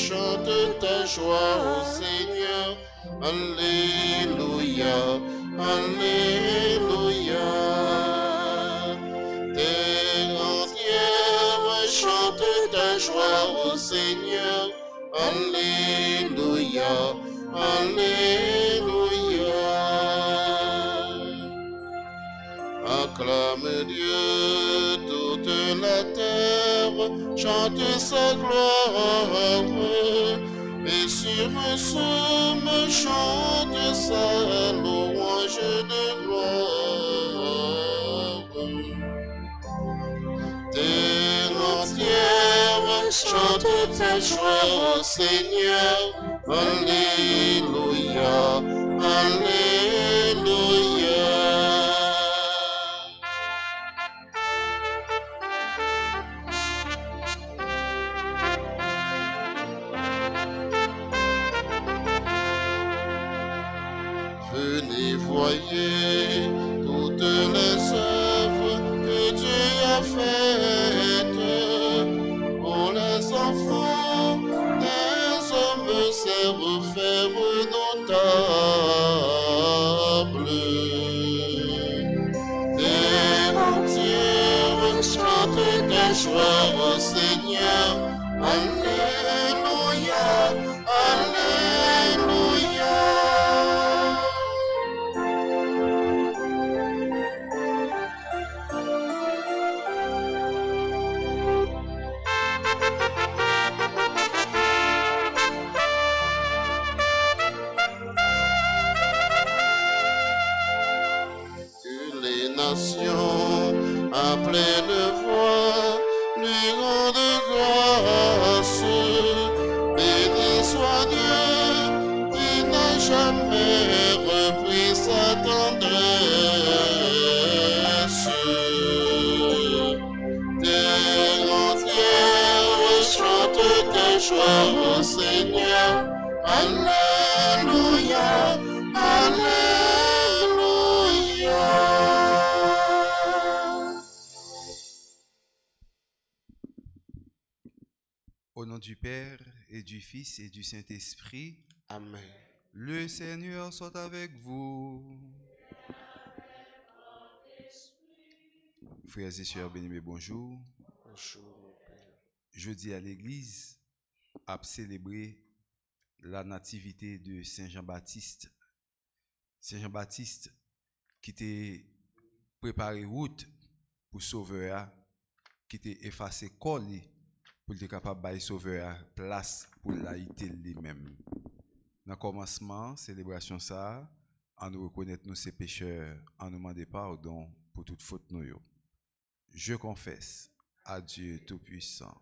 chante ta joie au Seigneur. Alléluia, Alléluia. Terre entière chante ta joie au Seigneur. Alléluia, Alléluia. Acclame Dieu, toute la terre, chante sa gloire. Et sur un somme chante sa louange de gloire. Terre entière, chante ta joie au Seigneur. Alléluia, Alléluia. Venez voyez toutes les œuvres que Dieu a faites pour les enfants des hommes, ses refaits notables. Terre entière chante ta joie au Seigneur. Alléluia, Alléluia. À pleine voix, lui rende grâce. Béni soit Dieu qui n'a jamais repris sa tendresse. Terre entière chante ta joie au Seigneur. Alléluia, Alléluia. Au nom du Père et du Fils et du Saint-Esprit. Amen. Le Seigneur soit avec vous. Frères et sœurs bien-aimés, bonjour. Bonjour, mon Père. Jeudi à l'église a célébré la nativité de Saint Jean-Baptiste. Saint Jean-Baptiste qui était préparé route pour sauveur, qui était effacé collé pour être capable de sauver place pour l'aïté lui-même. Dans le commencement, célébration ça, en nous reconnaître nous ces pécheurs, en nous demander pardon pour toute faute nous. Je confesse à Dieu Tout-Puissant.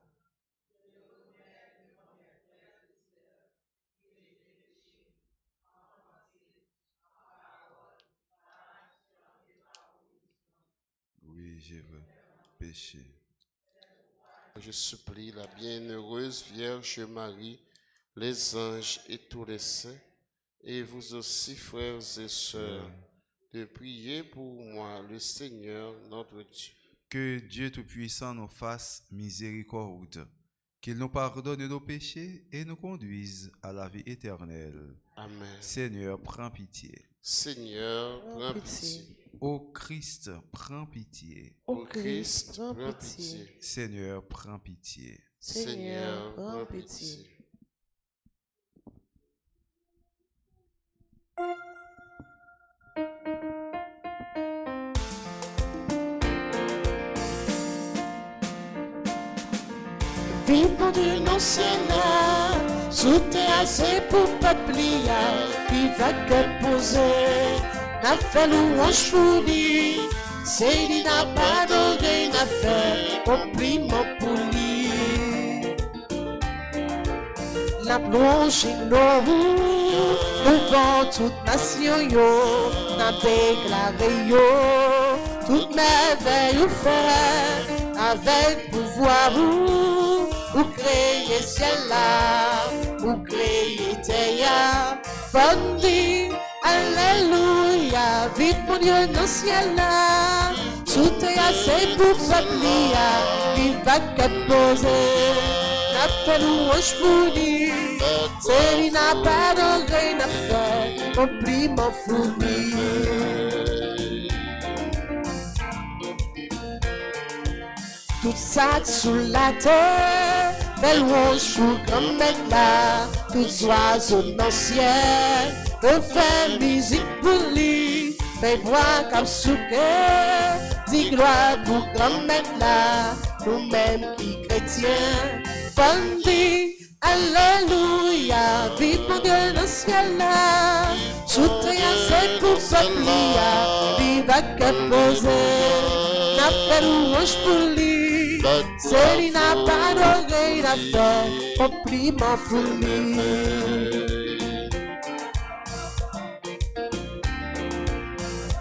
Oui, je veux pécher. Je supplie la bienheureuse Vierge Marie, les anges et tous les saints, et vous aussi, frères et sœurs, de prier pour moi, le Seigneur, notre Dieu. Que Dieu Tout-Puissant nous fasse miséricorde, qu'il nous pardonne nos péchés et nous conduise à la vie éternelle. Amen. Seigneur, prends pitié. Seigneur, prends pitié. Ô Christ, prends pitié. Ô Christ, prends pitié. Seigneur, prends pitié. Seigneur, prends pitié. Vivons de nos Seigneur, sous terre c'est pour peuple, vive à que poser, n'a fait louange pour lui, c'est lui n'a pas d'orgueil, n'a fait compliment pour lui. La louange est nous, devant toute nation, yo, n'a déclaré yo, toute merveille ou fait, avec pouvoir ou créer ciel là, ou créer terre, bonne vie, alléluia, vive mon Dieu dans le ciel là, sous terre c'est pour peuple, vive à que poser, n'a fait louange pour lui. C'est lui n'a pas d'orgueil, n'a fait compliment fourni. Tout ça sous la terre, belle louange pour grand mec là. Tous oiseaux dans le ciel, on fait musique pour lui. Fait voix comme souquet, dis gloire pour grand mec là. Nous-mêmes qui chrétiens, bonne vie, alléluia. Vive mon Dieu dans le ciel là. Soutien c'est pour peuple là. Vive à que poser, n'a fait louange pour lui. C'est lui n'a pas d'orgueil, n'a fait compliment fourni.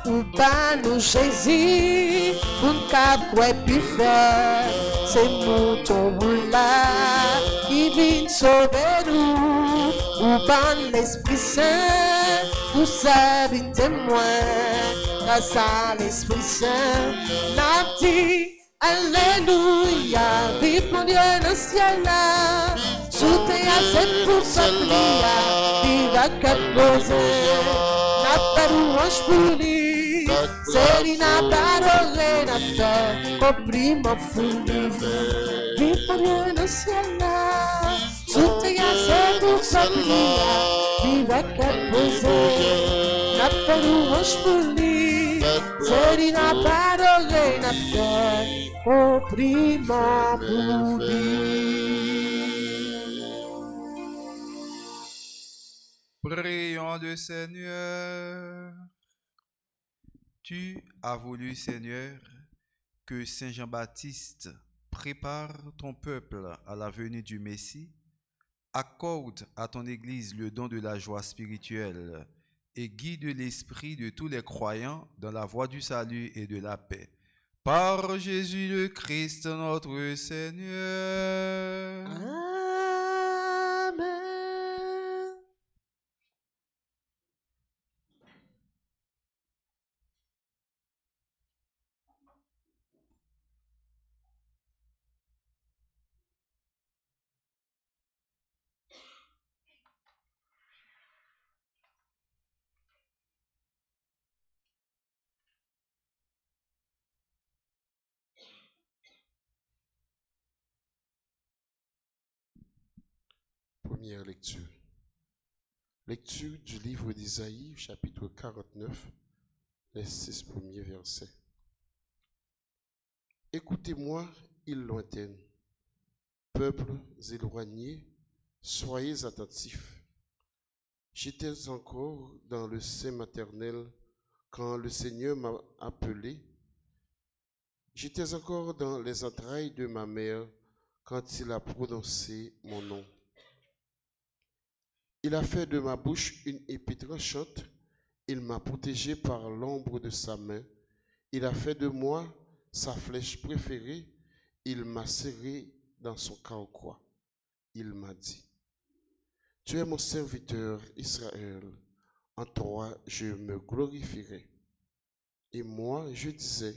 Ou pas nous Jésus, pour cap quoi puis faire, c'est mouton là qui vient sauver nous. Ou pas l'Esprit Saint, pour servir témoin, grâce à l'Esprit Saint, n'a dit. Alléluia, vive mon Dieu dans le ciel là. Soutien c'est pour peuple là. Vive à que poser, n'a pas louange pour lui. C'est lui n'a pas d'orgueil, n'a fait compliment fourni. Vive mon Dieu dans le ciel là. Soutien c'est pour peuple là. Vive à que poser, n'a pas louange pour lui. C'est lui n'a pas d'orgueil, n'a fait compliment pour lui. Prions le Seigneur. Tu as voulu, Seigneur, que Saint Jean-Baptiste prépare ton peuple à la venue du Messie. Accorde à ton Église le don de la joie spirituelle et guide l'esprit de tous les croyants dans la voie du salut et de la paix. Par Jésus le Christ notre Seigneur. Amen. Première lecture. Lecture du livre d'Isaïe, chapitre 49, les 6 premiers versets. Écoutez-moi, îles lointaines, peuples éloignés, soyez attentifs. J'étais encore dans le sein maternel quand le Seigneur m'a appelé. J'étais encore dans les entrailles de ma mère quand il a prononcé mon nom. Il a fait de ma bouche une épée tranchante. Il m'a protégé par l'ombre de sa main. Il a fait de moi sa flèche préférée. Il m'a serré dans son carquois. Il m'a dit, tu es mon serviteur Israël. En toi je me glorifierai. Et moi je disais,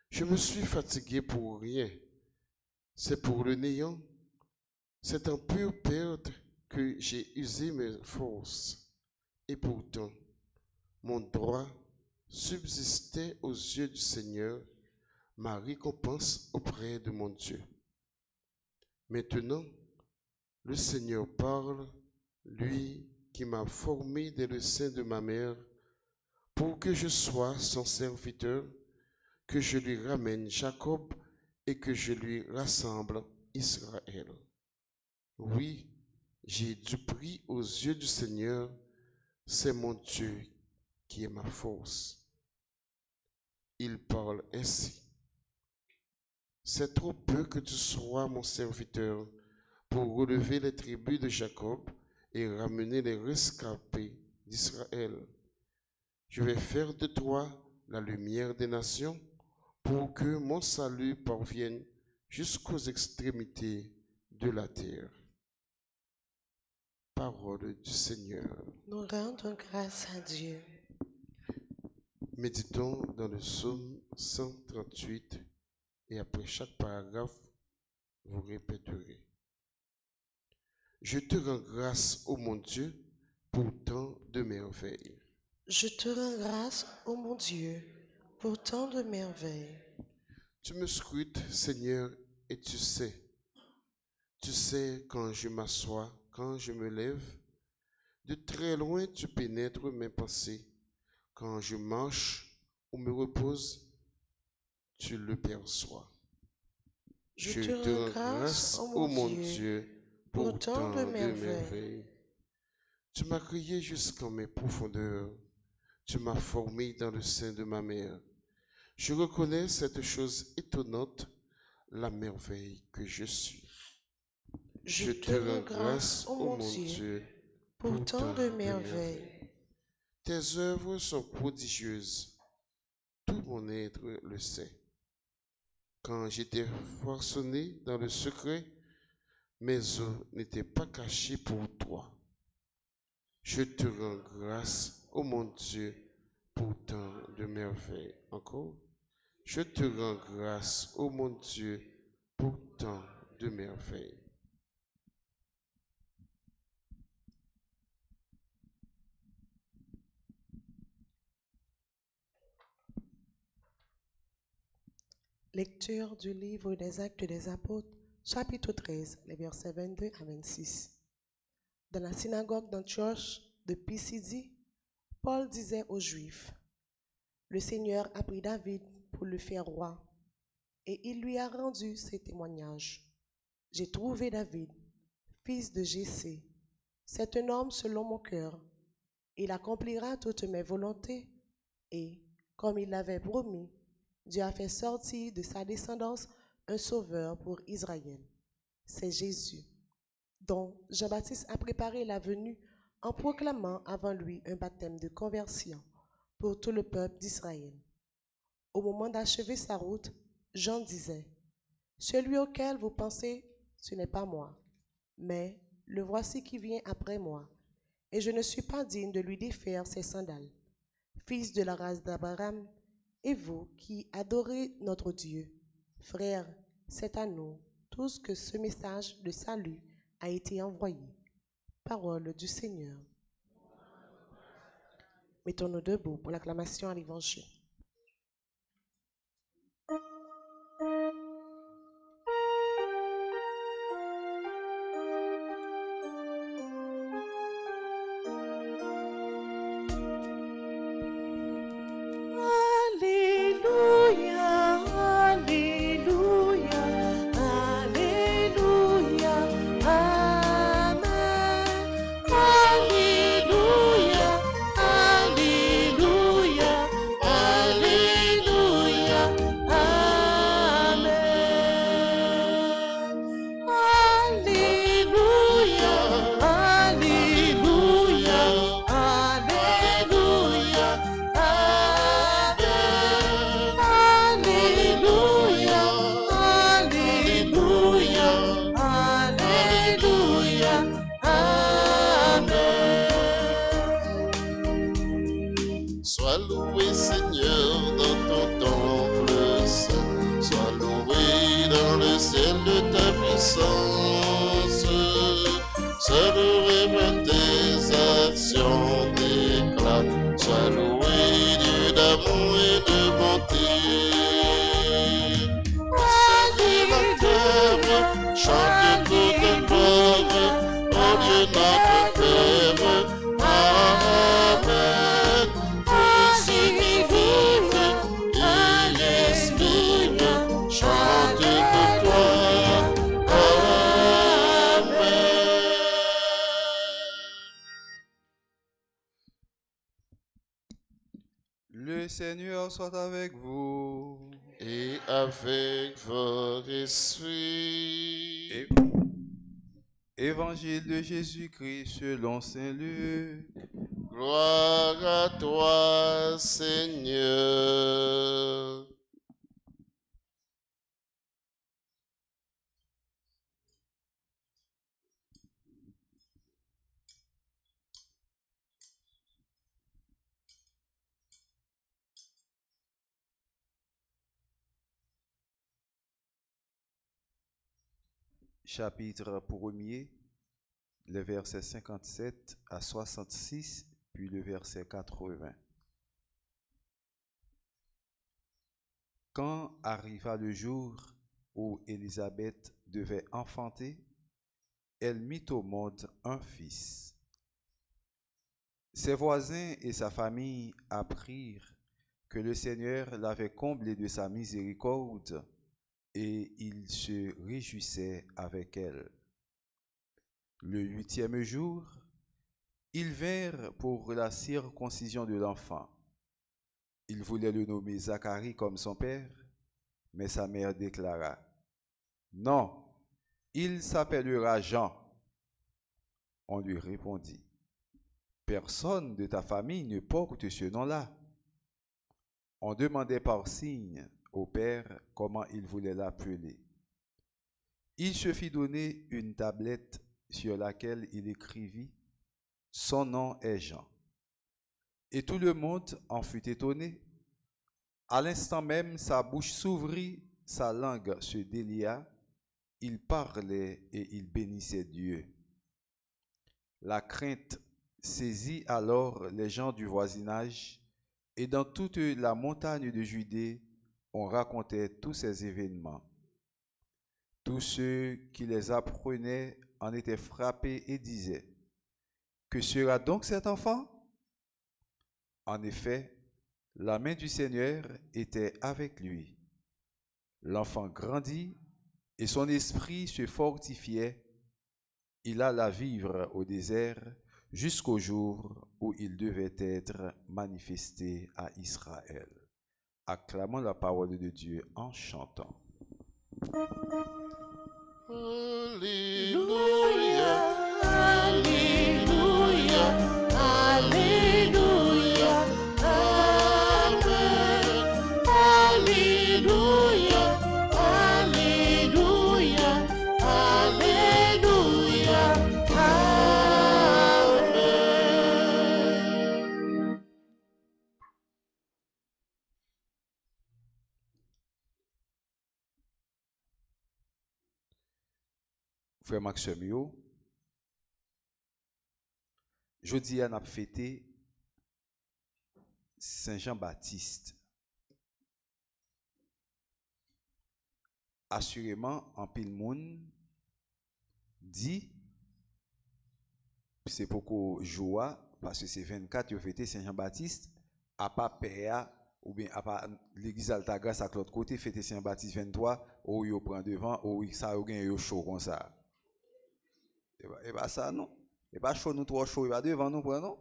je me suis fatigué pour rien. C'est pour le néant. C'est en pure perte que j'ai usé mes forces, et pourtant, mon droit subsistait aux yeux du Seigneur, ma récompense auprès de mon Dieu. Maintenant, le Seigneur parle, lui qui m'a formé dès le sein de ma mère, pour que je sois son serviteur, que je lui ramène Jacob et que je lui rassemble Israël. Oui, j'ai du prix aux yeux du Seigneur, c'est mon Dieu qui est ma force. Il parle ainsi. C'est trop peu que tu sois mon serviteur pour relever les tribus de Jacob et ramener les rescapés d'Israël. Je vais faire de toi la lumière des nations pour que mon salut parvienne jusqu'aux extrémités de la terre. Parole du Seigneur. Nous rendons grâce à Dieu. Méditons dans le psaume 138 et après chaque paragraphe, vous répéterez. Je te rends grâce, ô mon Dieu, pour tant de merveilles. Je te rends grâce, ô mon Dieu, pour tant de merveilles. Tu me scrutes, Seigneur, et tu sais. Tu sais quand je m'assois, quand je me lève. De très loin, tu pénètres mes pensées. Quand je marche ou me repose, tu le perçois. Je te rends grâce, ô mon Dieu, pour tant de merveilles. Tu m'as créé jusqu'en mes profondeurs. Tu m'as formé dans le sein de ma mère. Je reconnais cette chose étonnante, la merveille que je suis. Je te rends grâce, ô mon Dieu, pour tant de merveilles. Tes œuvres sont prodigieuses. Tout mon être le sait. Quand j'étais forcené dans le secret, mes os n'étaient pas cachés pour toi. Je te rends grâce, ô mon Dieu, pour tant de merveilles. Encore. Je te rends grâce, ô mon Dieu, pour tant de merveilles. Lecture du livre des Actes des Apôtres, chapitre 13, les versets 22 à 26. Dans la synagogue d'Antioche de Pisidie, Paul disait aux Juifs, « Le Seigneur a pris David pour le faire roi, et il lui a rendu ses témoignages. J'ai trouvé David, fils de Jessé. C'est un homme selon mon cœur. Il accomplira toutes mes volontés, et, comme il l'avait promis, Dieu a fait sortir de sa descendance un sauveur pour Israël. C'est Jésus, dont Jean-Baptiste a préparé la venue en proclamant avant lui un baptême de conversion pour tout le peuple d'Israël. Au moment d'achever sa route, Jean disait, « Celui auquel vous pensez, ce n'est pas moi, mais le voici qui vient après moi, et je ne suis pas digne de lui défaire ses sandales. Fils de la race d'Abraham, et vous qui adorez notre Dieu, frères, c'est à nous tous que ce message de salut a été envoyé. » Parole du Seigneur. Mettons-nous debout pour l'acclamation à l'Évangile. Sois loué, Seigneur, dans ton temple saint. Sois loué dans le ciel de ta puissance. Sois loué par tes actions d'éclat. Sois loué, Dieu d'amour et de bonté. Salut la terre, chante pour ta gloire. Oh Dieu notre Père, Amen. Le Seigneur soit avec vous. Et avec votre esprit. Évangile de Jésus-Christ selon Saint Luc. Gloire à toi, Seigneur. Chapitre 1er. les versets 57 à 66, puis le verset 80. Quand arriva le jour où Élisabeth devait enfanter, elle mit au monde un fils. Ses voisins et sa famille apprirent que le Seigneur l'avait comblé de sa miséricorde et ils se réjouissaient avec elle. Le 8e jour, ils vinrent pour la circoncision de l'enfant. Ils voulaient le nommer Zacharie comme son père, mais sa mère déclara: « Non, il s'appellera Jean. » On lui répondit: « Personne de ta famille ne porte ce nom-là. » On demandait par signe au père comment il voulait l'appeler. Il se fit donner une tablette sur laquelle il écrivit: « Son nom est Jean. » Et tout le monde en fut étonné. À l'instant même, sa bouche s'ouvrit, sa langue se délia, il parlait et il bénissait Dieu. La crainte saisit alors les gens du voisinage, et dans toute la montagne de Judée, on racontait tous ces événements. Tous ceux qui les apprenaient en étaient frappés et disaient: « Que sera donc cet enfant? » En effet, la main du Seigneur était avec lui. L'enfant grandit et son esprit se fortifiait. Il alla vivre au désert jusqu'au jour où il devait être manifesté à Israël. Acclamons la parole de Dieu en chantant. Alléluia, Alléluia, Alléluia, Amen. Alléluia, Alléluia, Alléluia, Amen. Frère Maxime yo, jeudi on a fêté Saint Jean-Baptiste. Assurément, en pile monde dit, c'est beaucoup joie, parce que c'est 24 qui ont fêté Saint Jean-Baptiste, à pas PA, ou bien à pas l'église Altagrace à l'autre côté, fêter Saint Jean-Baptiste 23, ou yo prend devant, ou ça ou gen yo chaud comme ça. Et pas ça non. Et pas chaud nous trop chaud, il va devant nous prend non.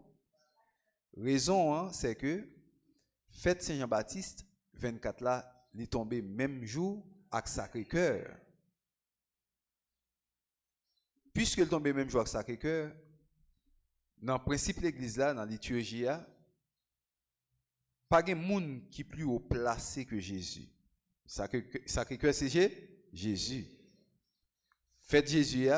Raison hein, c'est que fête Saint Jean-Baptiste 24 là, il est tombé même jour avec Sacré-Cœur. Puisque il tombé même jour avec Sacré-Cœur, dans le principe de l'église là, dans la liturgie, pas de monde qui est plus haut placé que Jésus. Sacré-Cœur, c'est Jésus. Fête Jésus,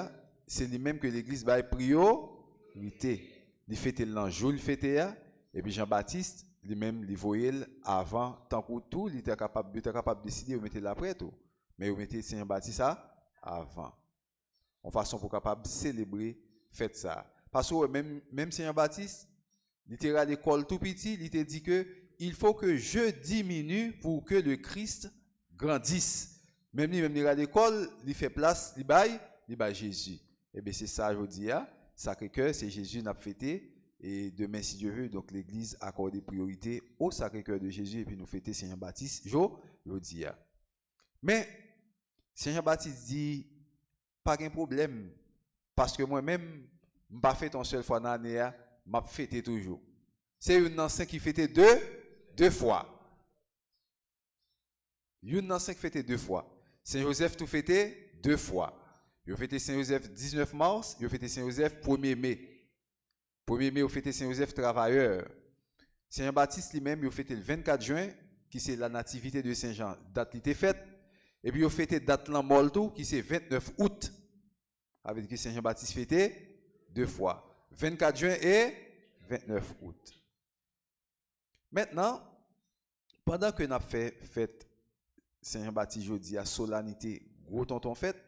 c'est lui-même que l'église va priorité. Il fête le jour, il fête, et puis Jean-Baptiste, lui-même, il voyait avant, tant que tout, il était capable de décider, de mettre l'après tout. Mais il mettait Saint Jean-Baptiste avant. En façon pour capable célébrer, fête ça. Parce que même Saint Jean-Baptiste, il était à l'école tout petit, il était dit que il faut que je diminue pour que le Christ grandisse. Même lui, à l'école, il fait place, il baille Jésus. Et bien c'est ça, je dis, Sacré-Cœur, c'est Jésus n'a fêté. Et demain, si Dieu veut, donc l'église accorde priorité au Sacré-Cœur de Jésus et puis nous fêter Saint Jean-Baptiste, je dis. Mais Saint Jean-Baptiste dit, pas de problème, parce que moi-même, je n'ai pas fait une seule fois dans l'année, je m'ai fêté toujours. C'est une ancienne qui fêtait deux fois. Une ancienne qui fêtait 2 fois. Saint-Joseph tout fêté 2 fois. Il a fêté Saint-Joseph 19 mars, il a fêté Saint-Joseph 1er mai. 1er mai, il a fêté Saint-Joseph travailleur. Saint-Baptiste lui-même, il a fêté le 24 juin, qui c'est la nativité de Saint-Jean. Date qui était faite. Et puis il a fêté date l'Amolto, qui c'est 29 août. Avec qui Saint-Jean-Baptiste fêté 2 fois. 24 juin et 29 août. Maintenant, pendant que nous avons fait fête Saint-Jean-Baptiste jeudi à solennité, gros tonton fête,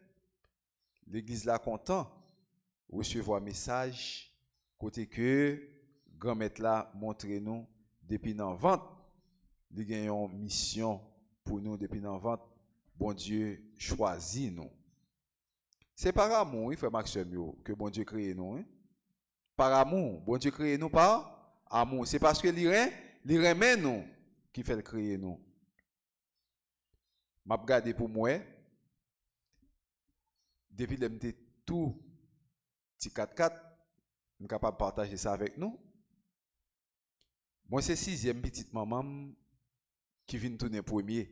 l'église là content recevoir message côté que grand-maître là montre nous depuis dans vente, il a une mission pour nous depuis dans vente. Bon Dieu choisit nous. C'est par amour, frère Maxime, que bon Dieu crée nous. Hein? Par amour, bon Dieu crée nous par amour. C'est parce que il remet nous qui fait le créer nous. M'a regardé pour moi depuis que j'étais tout petit 4x4, je suis capable de partager ça avec nous. Moi c'est 6e petite maman qui vient tourner premier.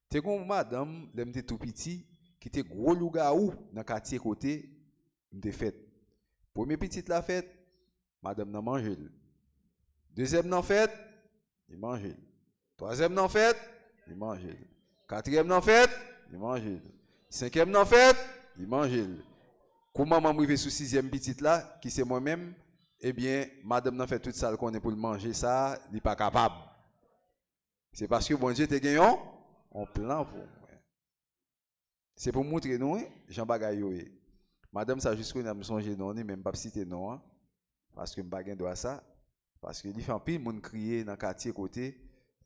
C'est comme madame, j'étais tout petit qui était gros loup-garou dans le quartier côté de fête. Premier petite la fête, madame n'a mangé. Deuxième n'a fête, il mange. Troisième n'a fête, il mange. Quatrième n'a fête, il mange. Cinquième n'a fête, il mange. Quand maman m'arrive sous 6e petite là, qui c'est moi-même, eh bien, madame n'a fait toute ça qu'on est pour le manger, ça, il n'est pas capable. C'est parce que bon Dieu te gagné en plan pour moi. C'est pour montrer nous, Jean Bagayoé. Madame, ça juste qu'on a me songé non, même pas citer non, parce que je n'ai pas ça. Parce que il fait un pile monde crier dans le quartier côté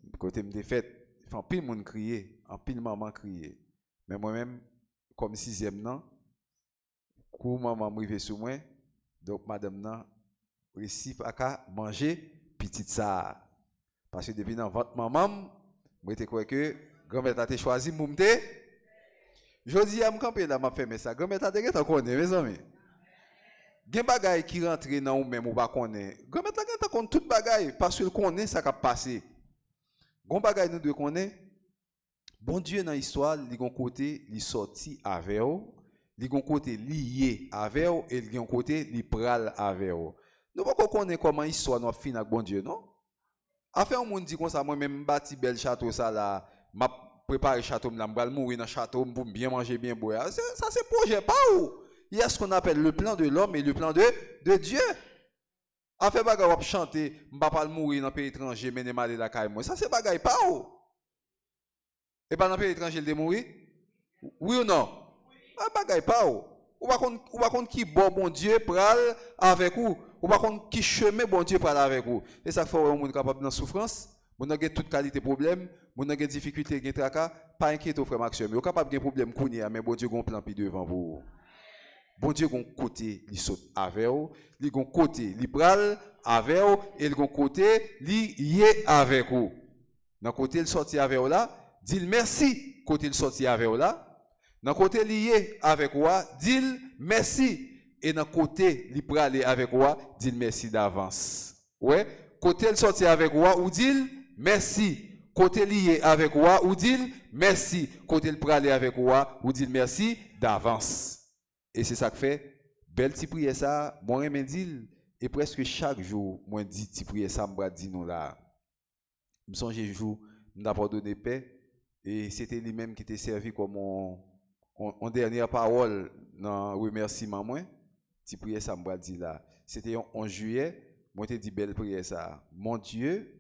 me fait, il fait un pile monde crier, un pile maman crier. Mais moi-même, comme 6e nan, quand maman m'arrive sur moi, donc madame nan réussit à manger petite ça. Parce que depuis dans votre maman, moi te crois que grand-mère a choisi pour me. Je dis à me camper là, m'a fait ça. Grand-mère a déjà connaît mes amis. Gen bagay qui rentre dans ou même ou pas connaît. Grand-mère a connaît toute bagay parce que connaît ça qui a passé. Gon bagay nous devons connaître. Bon Dieu dans l'histoire, il y a un côté il sorti avec vous, il y a un côté lié avec vous et il y a un côté il pral avec vous. Nous pas connaître comment l'histoire nous fin avec bon Dieu non. Afin on dit comme ça moi même bâti bel château ça là, m'a préparé château là, m'bral mourir dans château pour bien manger bien boire. Ça c'est projet pas où. Il y a ce qu'on appelle le plan de l'homme et le plan de Dieu. Afin bagay wap chanter, m'pa pas mourir dans pays étranger mener mal la caille moi. Ça c'est bagay pas où. Et pas dans pays étranger de mourir? Oui ou non? Ah bagay pas où. Ou pas contre qui bon Dieu pral avec vous. Ou pas contre qui chemin bon Dieu pral avec vous. Et ça fait un monde capable dans souffrance, mon a toute qualité problème, mon a difficulté, gen tracas, pas inquiété frère Maxime. Vous capable gen problème kounya mais bon Dieu gon plan pi devant vous. Bon Dieu gon côté li saute avec vous, li gon côté li pral avec vous et gon côté li yé avec vous. Dans côté il sorti avec vous là, dis merci côté il sorti avec vous là. Dans côté lié avec moi, dis merci. Et dans côté li pralé avec moi, dis merci d'avance. Ouais, côté il sorti avec moi ou dis merci. Côté lié avec moi ou dis merci. Côté il pralé avec moi ou dis merci d'avance. Et c'est ça que fait belle petite prière ça, moi me dit et presque chaque jour moi dit petite prière ça me dit nous là. Me songe jour n'a pas donné paix et c'était lui-même qui était servi comme en dernière parole dans remerciement moi. Petite prière ça me dit là. C'était en juillet, moi te dit belle prière ça. Mon Dieu,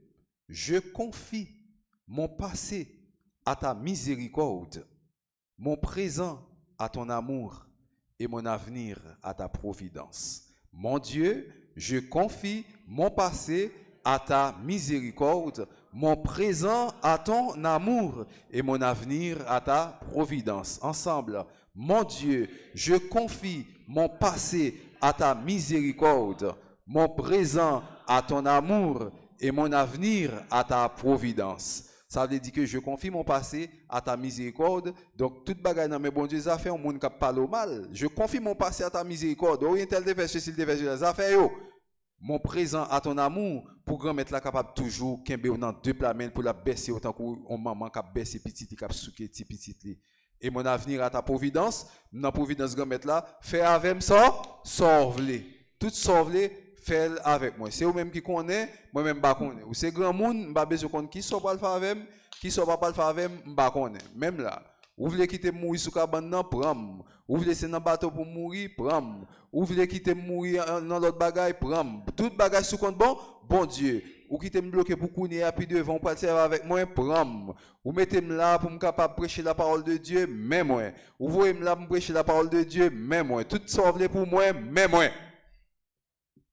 je confie mon passé à ta miséricorde, mon présent à ton amour et mon avenir à ta providence. Mon Dieu, je confie mon passé à ta miséricorde, mon présent à ton amour et mon avenir à ta providence. Ensemble, mon Dieu, je confie mon passé à ta miséricorde, mon présent à ton amour et mon avenir à ta providence. Ça veut dire que je confie mon passé à ta miséricorde. Donc, toute bagaille dans mes bon Dieu, ça fait un monde qui parle au mal. Je confie mon passé à ta miséricorde. Oriental devait ceci, devait ceci. Ça fait mon présent à ton amour pour grand-mère là capable toujours qu'un dans deux plamens pour la baisser autant qu'on maman qui baisser petit qui souquer petit. Et mon avenir à ta providence, dans providence grand-mère là, fait avec ça, sauve-les. Tout sauve-les. Fait avec moi. C'est vous-même qui connaît, moi-même pas connaît. Ou c'est grand monde, m'pa besoin connaître qui soit pas le faire avec, qui soit pas le faire avec, m'pa connaît. Même là, vous voulez quitter mourir sous cabane nan, pram. Vous voulez c'est dans bateau pour mourir, pram. Vous voulez quitter mourir dans l'autre bagaille, pram. Toute bagaille sous compte bon Dieu. ou qui me bloqué pour courir puis devant pour servir avec moi, prends. Ou mettez-moi là pour me capable prêcher la parole de Dieu, mais moi. Ou voyez-moi là pour prêcher la parole de Dieu, mais moi. Tout ça voulait pour moi, mais moi.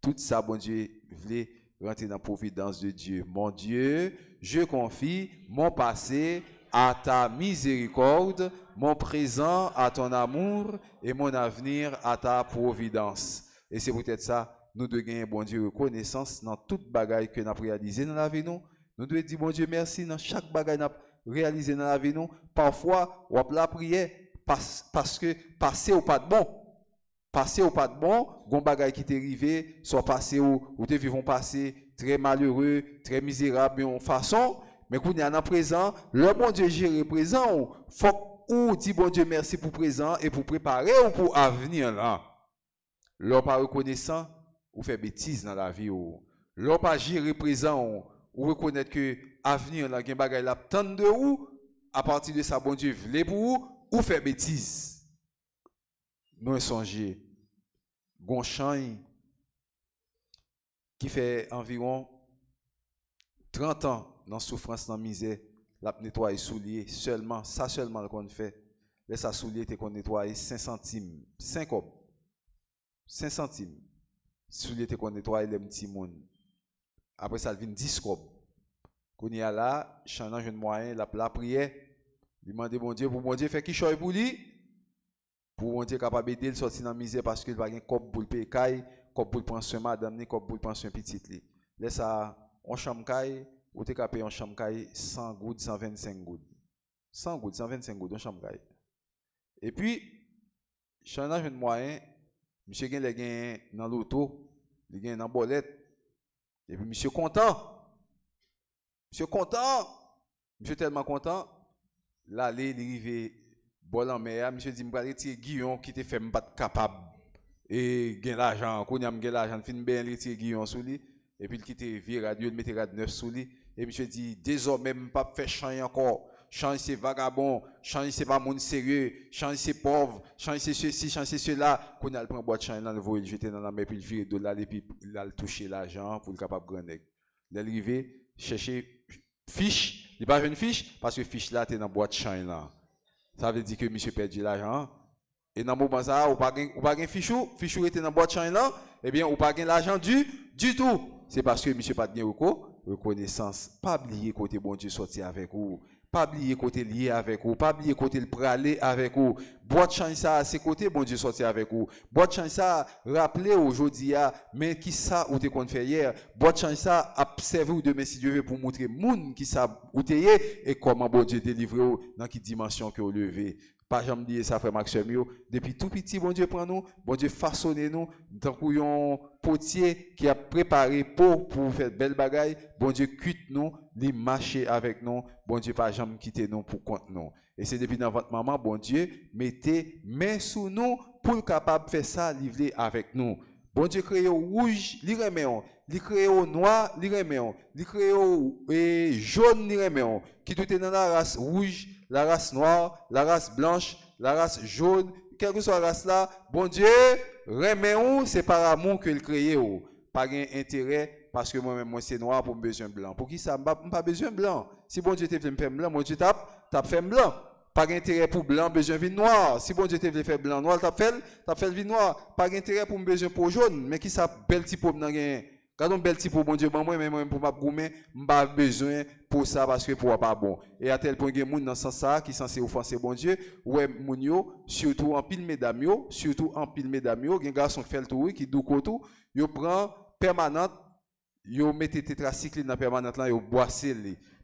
Tout ça, bon Dieu, voulait rentrer dans la providence de Dieu. Mon Dieu, je confie mon passé à ta miséricorde, mon présent à ton amour et mon avenir à ta providence. Et c'est peut-être ça, nous devons gagner, bon Dieu, reconnaissance dans toute bagaille que nous avons réalisé dans la vie. Nous devons dire, bon Dieu, merci dans chaque bagaille que nous avons réalisé dans la vie. Parfois, on a la prière parce que passer ou pas de bon. Passer ou pas de bon, gon bagaille qui t'est arrivé, soit passé ou te vivons passer très malheureux, très misérable en façon. Mais quand on est en présent, le bon Dieu gère présent, faut ou dit bon Dieu merci pour présent et pour préparer ou pour avenir là. L'on pas reconnaissant ou fait bêtise dans la vie ou l'on pas gérer présent ou reconnaître que avenir là gen bagay la tande de ou à partir de ça bon Dieu vle pour ou fait bêtise. Nous songer gon chant qui fait environ 30 ans dans souffrance, dans misère, la nettoyer soulier seulement, ça seulement qu'on fait. Laisse ça soulier te qu'on nettoyer 5 centimes, 5 cop. 5 centimes. Soulier te qu'on nettoyer les petits monde. Après ça vient 10 cop. Qu'on y a là, changeant jeune moyen, la prière, demander bon Dieu pour bon Dieu faire qui choix pour lui. Pour bon Dieu capable d'aider le sortir dans misère parce qu'il va gagner cop pour le payer caille, cop pour le prendre soin madame ni cop pour le prendre soin petite li. Laisse ça on chambre caille ou t'es capé en chambre 100 gouttes, 125 gouttes. 100 gouttes, 125 gouttes en chambre. Et puis, changeant de moyen, monsieur gagne les gains dans l'auto, les gains dans bolette. Et puis monsieur content. Monsieur content. Monsieur tellement content. Là, il est arrivé bol en mer, monsieur dit me retirer Guillaume qui te fait me battre capable et gain l'argent, qu'on a gain l'argent, fin bien retirer Guillaume sous lui et puis il quitte vieux radio, il mettait radio 9 sous lui. Et monsieur dit, désormais, je ne pas faire changer encore. Changer c'est vagabond, changer c'est pas monde sérieux, changer c'est pauvre, changer c'est ceci, changer c'est cela. Quand on a le prend boîte de changer, on le jeter dans la mer, puis il vire de là, et puis il a touché l'argent pour le capable de gagner. Il est arrivé, chercher fiche, il n'y a pas une fiche, parce que fiche là, tu es dans la boîte de changer là. Ça veut dire que monsieur perdu l'argent. Et dans le moment ça, ou pas gain fichou était dans la boîte de changer là, eh bien, ou pas gain l'argent du tout. C'est parce que monsieur pas de gain reconnaissance. Pas oublier côté bon Dieu sorti avec vous. Pas oublier côté lié avec vous. Pas oublier côté le praler avec vous. Boîte change ça à ses côtés, bon Dieu sorti avec vous. Boîte change ça, rappelez aujourd'hui, mais qui ça ou te qu'on fait hier. Boîte change ça, observez ou demain si Dieu veut pour montrer moun qui ça ou te et comment bon Dieu délivre dans quelle dimension que vous levez. Pas jamais dire ça, frère Maxime, depuis tout petit, bon Dieu prend nous, bon Dieu façonne nous, tant qu'on potier qui a préparé pour faire belle bagaille, bon Dieu cuite nous, il marche avec nous, bon Dieu pas jamais quitter nous pour compte nous. Et c'est depuis dans votre maman, bon Dieu, mettez main sous nous pour être capable de faire ça, livrer avec nous. Bon Dieu crée au rouge, il remet on. Il crée au noir, il remet on. Il crée au jaune, il remet on. Qui tout est dans la race rouge, la race noire, la race blanche, la race jaune, quelle que soit la race là, bon Dieu, remet on, c'est par amour que il crée ou. Pas d'intérêt, parce que moi-même, moi c'est noir pour besoin blanc. Pour qui ça? Pas besoin blanc. Si bon Dieu te fait me faire blanc, moi Dieu tape fait blanc. Pas d'intérêt pour blanc, besoin de noir. Si bon Dieu te veut faire blanc, noir, t'as fait le vin noir. Pas d'intérêt pour besoin pour jaune. Mais qui ça bel petit pour m'en Quand bel petit pour bon Dieu, moi même pour ma goumer, m'pas besoin pour ça parce que pour pas bon. Et à tel point que moun dans sens ça qui censé offenser bon Dieu, ouais moun yo, surtout en pile mesdames yo, gen garçon qui fait le tour qui dou tout, yo prend permanente, yo mettez tétracycline dans permanente là, yo boissé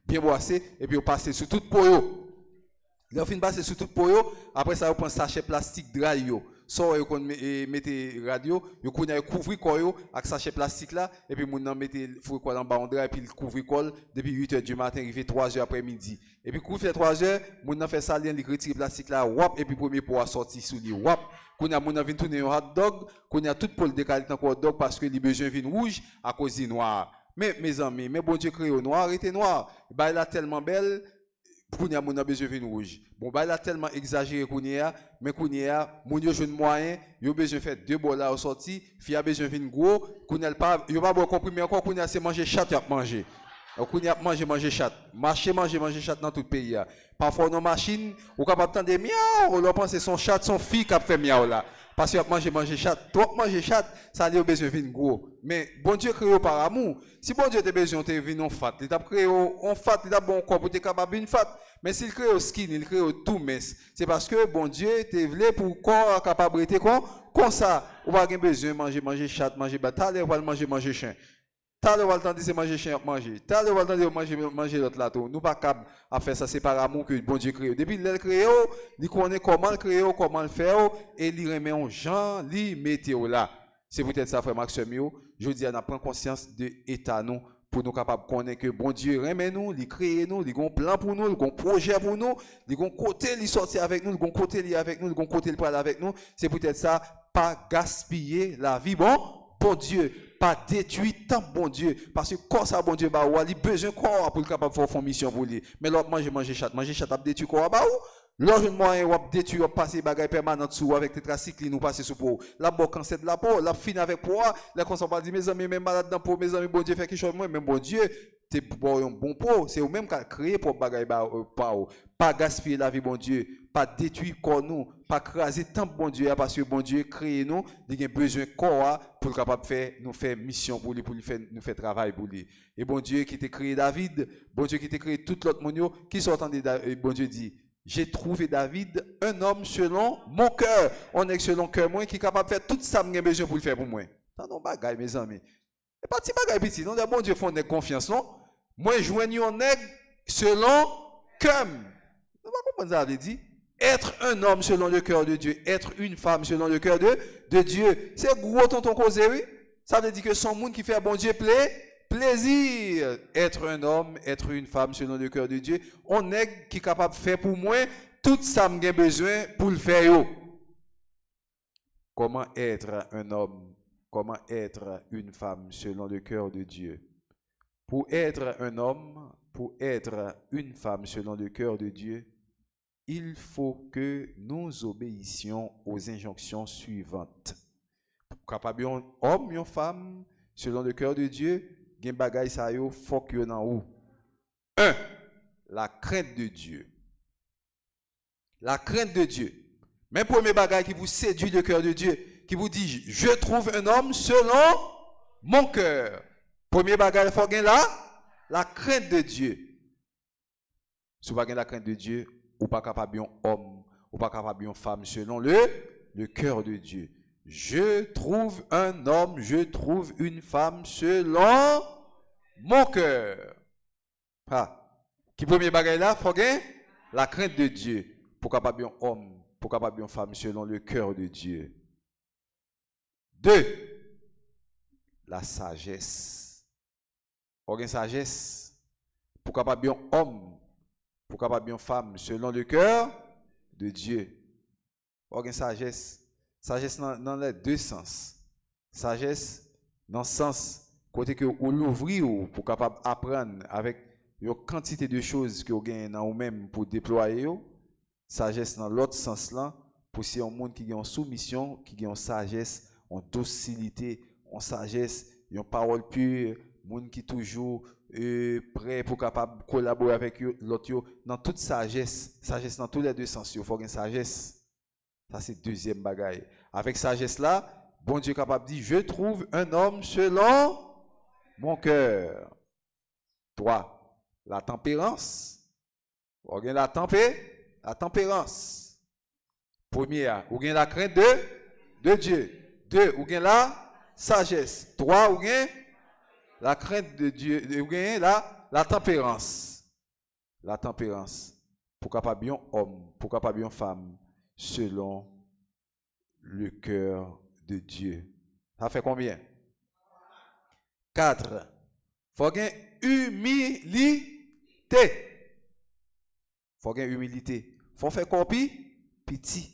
bien boissé et puis yo passer sur toute peau yo. Là, on finit passer sur tout pour eux. Après ça, on prend sachet plastique dry yo. So, on mettez radio, on couvrir quoi yo avec sachet plastique là et puis on mettez four quoi dans bas dry et puis couvrir quoi depuis 8h du matin arrivé 3h après-midi. Et puis couvrir 3h, on fait ça, il retire plastique là, wap et puis premier pour sortir sous lui, wap. Qu'on a mon vin tourner un hot dog, qu'on a tout pour le décaler dans hot dog parce que les besoin vin rouge à cause du noir. Mais mes amis, mais bon Dieu créé au noir, était noir. Bah elle est tellement belle. Kounia moun a besoin vin rouge. Bon bah là tellement exagéré kounia, mais kounia moun yo jeune moyen, yo besoin faire 2 bols là au sorti, fi a besoin vin gros, kounia pas yo pas boire comprimé encore kounia c'est manger chat y a manger. Kounia manger chat, manger chat dans tout le pays. Parfois nos machines, ou capable tendre miaou, on pense c'est son chat, son fille qui a fait miaou là. Parce que manger chat, trop manger chat, ça a besoin vin gros. Mais bon Dieu créé par amour. Si bon Dieu a besoin de vin en fat, il t'a créé en fat, il a bon corps pour être capable une fat. Mais s'il crée au skin, il crée au tout mince. C'est parce que bon Dieu te voulu pour corps capable de comme ça. On va pas besoin de manger chat, manger bataille, on va manger chien. T'as le temps de manger chien manger. T'as le temps de manger l'autre là tout. Nous pas capable à faire ça c'est par amour que bon Dieu crée. Depuis il crée, il connaît comment le créer, comment le faire et il remet en gens, il météo là. C'est peut-être ça frère Maxime, je dis on a prendre conscience de état nous pour nous capables de connaître que bon Dieu remet nous, il crée nous, il a un plan pour nous, il a un projet pour nous, il a un côté il sortir avec nous, il a un côté il avec nous, il a un côté il parler avec nous. C'est peut-être ça pas gaspiller la vie bon Dieu. Pas détruire tant bon Dieu parce que quand ça bon Dieu bah ou il besoin corps pour capable faire une mission pour lui mais l'autre manger chat a détruit corps bah ou l'autre moyen ou détruire passer bagaille permanente sous avec tétracycline ou passer sous peau la bon cancer de la peau la fin avec poids la qu'on pas dit mes amis même malade dans peau mes amis bon Dieu fait quelque chose moi même bon Dieu t'es bon un bon peau c'est au même qu'à créer pour bagaille bah pas gaspiller la vie bon Dieu pas détruire corps nous pas craser tant bon Dieu parce que bon Dieu crée nous il a besoin corps pour capable faire nous faire mission pour lui pour nous faire travail pour lui et bon Dieu qui t'a créé David bon Dieu qui t'a créé tout l'autre monde qui sont entendus bon Dieu dit j'ai trouvé David un homme selon mon cœur on est selon cœur moi qui est capable de faire tout ça j'ai besoin pour le faire pour moi non bagaille mes amis et pas petit bagaille petit non bon Dieu font confiance non moi joignons un nègre selon cœur on va comprendre ça veut dire être un homme selon le cœur de Dieu, être une femme selon le cœur de Dieu. C'est gros tonton causé, oui. Ça veut dire que son monde qui fait bon Dieu plaisir. Être un homme, être une femme selon le cœur de Dieu. On est qui est capable de faire pour moi tout ça que j'ai besoin pour le faire. Comment être un homme, comment être une femme selon le cœur de Dieu. Pour être un homme, pour être une femme selon le cœur de Dieu, il faut que nous obéissions aux injonctions suivantes. Capable un homme, une femme, selon le cœur de Dieu, gen bagay sa yo faut que nan ou. 1. La crainte de Dieu. La crainte de Dieu. Même premier bagay qui vous séduit le cœur de Dieu, qui vous dit je trouve un homme selon mon cœur. Premier bagay faut gen la crainte de Dieu. Si vous pas gen la crainte de Dieu, ou pas capable un homme, ou pas capable une femme selon le cœur de Dieu. Je trouve un homme, je trouve une femme selon mon cœur. Ah. Qui premier bagage là, faut gagner la crainte de Dieu pour capable un homme, pour capable une femme selon le cœur de Dieu. 2. La sagesse. Faut gagner sagesse pour capable un homme, pour capable une femme selon le cœur de Dieu. Organ sagesse. Sagesse dans les deux sens. Sagesse dans le sens côté que vous l'ouvrez pour capable apprendre avec une quantité de choses que vous gagnez dans vous-même pour déployer. Sagesse dans l'autre sens là pour si un monde qui est en soumission, qui est en sagesse, en docilité, en sagesse, une parole pure, monde qui toujours prêt pour capable collaborer avec l'autre dans toute sagesse dans tous les deux sens il faut une sagesse ça c'est deuxième bagaille avec sagesse là bon Dieu capable dit je trouve un homme selon mon cœur. 3. La tempérance ou bien la tempérance. Première ou bien la crainte de Dieu. 2. ou bien la sagesse. 3. ou bien la crainte de Dieu, la tempérance. La tempérance. Pour capable un homme, pour capable une femme, selon le cœur de Dieu. Ça fait combien? 4. Faut gagner humilité. Faut gagner humilité. Faut faire copie petit.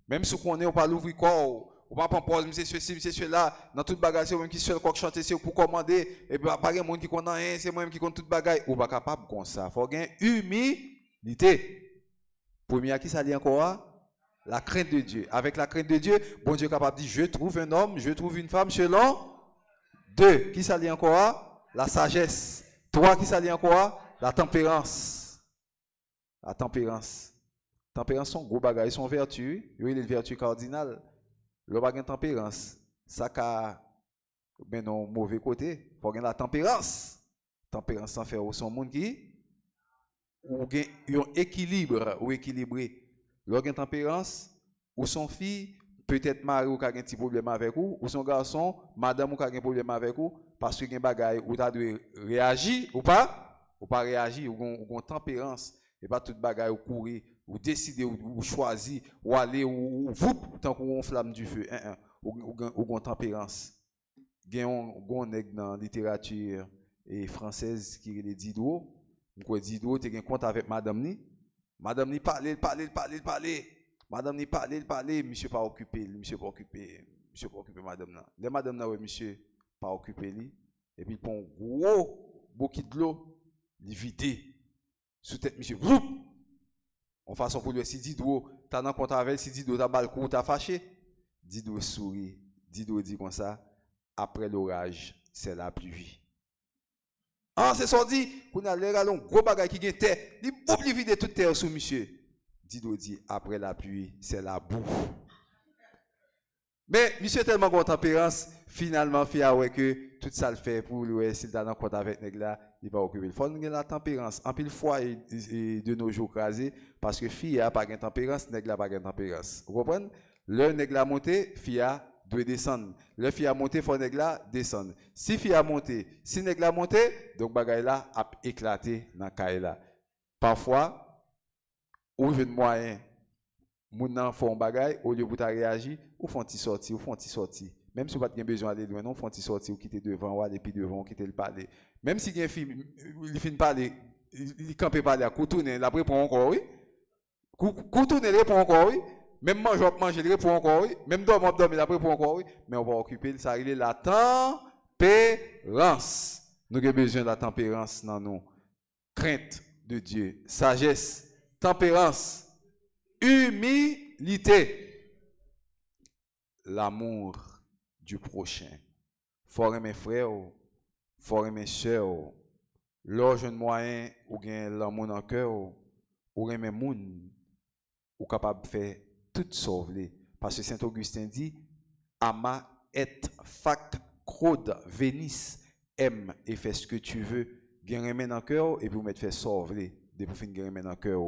Même si on est pas l'ouvrir corps. On va pas pause, monsieur ceci, monsieur cela, dans toute bagage, c'est même qui seul quoi chanter, c'est pour commander, et puis pas de monde qui connaît rien, c'est moi-même qui compte toute bagage. Ou pas capable comme ça. Faut gagner humilité. Premier, qui s'allie encore? La crainte de Dieu. Avec la crainte de Dieu, bon Dieu est capable de dire, je trouve un homme, je trouve une femme selon. 2, qui s'allie encore? La sagesse. 3, qui s'allie encore? La tempérance. La tempérance. Tempérance sont gros bagages, sont vertus. Il y a les vertus cardinales. Le bagage de tempérance, ça a ben non mauvais côté. Il faut gagner la tempérance. Tempérance sans faire au son monde qui ou gain un équilibre ou équilibré. L'organe tempérance, ou son fille, peut-être mari ou a un petit problème avec vous, ou son garçon, madame ou a un problème avec vous, parce que vous avez un bagage ou tu dois réagir ou pas réagir, ou tempérance, et pas toute bagage ou courir, ou décider, ou choisir, ou aller, ou vous, tant qu'on flamme du feu, ou tempérance. Il y a un nègre dans la littérature française qui est le Diderot. Diderot, tu as un compte avec madame ni. Madame ni parler. Madame ni parler, monsieur pas occupé, madame là. Les madame là, monsieur pas occupé lui. Et puis il prend un gros bouquet de l'eau, il vide sous tête monsieur. En façon pour lui si Diderot, tu as un compte avec si Diderot t'a balcon, t'as fâché. Diderot sourit, Diderot dit comme ça, après l'orage, c'est la pluie. Ah, c'est ça dit, qu'on a l'air à un gros bagage qui gagne terre, il oublie vider toute terre sous monsieur. Diderot dit, après la pluie, c'est la boue. Mais monsieur tellement bon tempérance, finalement, fait que tout ça le fait pour lui, s'il est en compte avec nèg là, il va occuper. Il faut gagner la tempérance. En pile fois et de nos jours crasé, parce que fille a pas de tempérance, nèg là pas de tempérance. Vous comprenez? Le nèg là monté, fille a doit descendre. Le fille a monté, faut nèg là descendre. Si fille a monté, si nèg là monté, donc bagay là a éclaté dans caille là. Parfois, ou jeune moyen, moun nan font bagay au lieu pour ta réagir, ou font ti sorti, Même si vous n'avez pas besoin d'aller loin, non, font ti sorti ou quitter devant ou aller puis devant, quitter le palais. Même si une fille il finit parler, il campe parler à coutourner, la répond encore oui. Coutourner répond encore oui. Même manger, il répond encore oui. Même dormir, il répond encore oui. Mais on va occuper, ça arrive la tempérance. Nous avons besoin de la tempérance dans nous. Crainte de Dieu, sagesse, tempérance, humilité, l'amour du prochain. Faut aimer frère, faut aimer soeur. L'orge moyen ou gain l'amour dans cœur, ou aimer moun, ou capable de faire tout sauver. Parce que Saint Augustin dit, ama et fac crode venis, aime et fais ce que tu veux, gain aimer dans cœur et puis vous mettre faire sauver, de pour finir aimer dans cœur.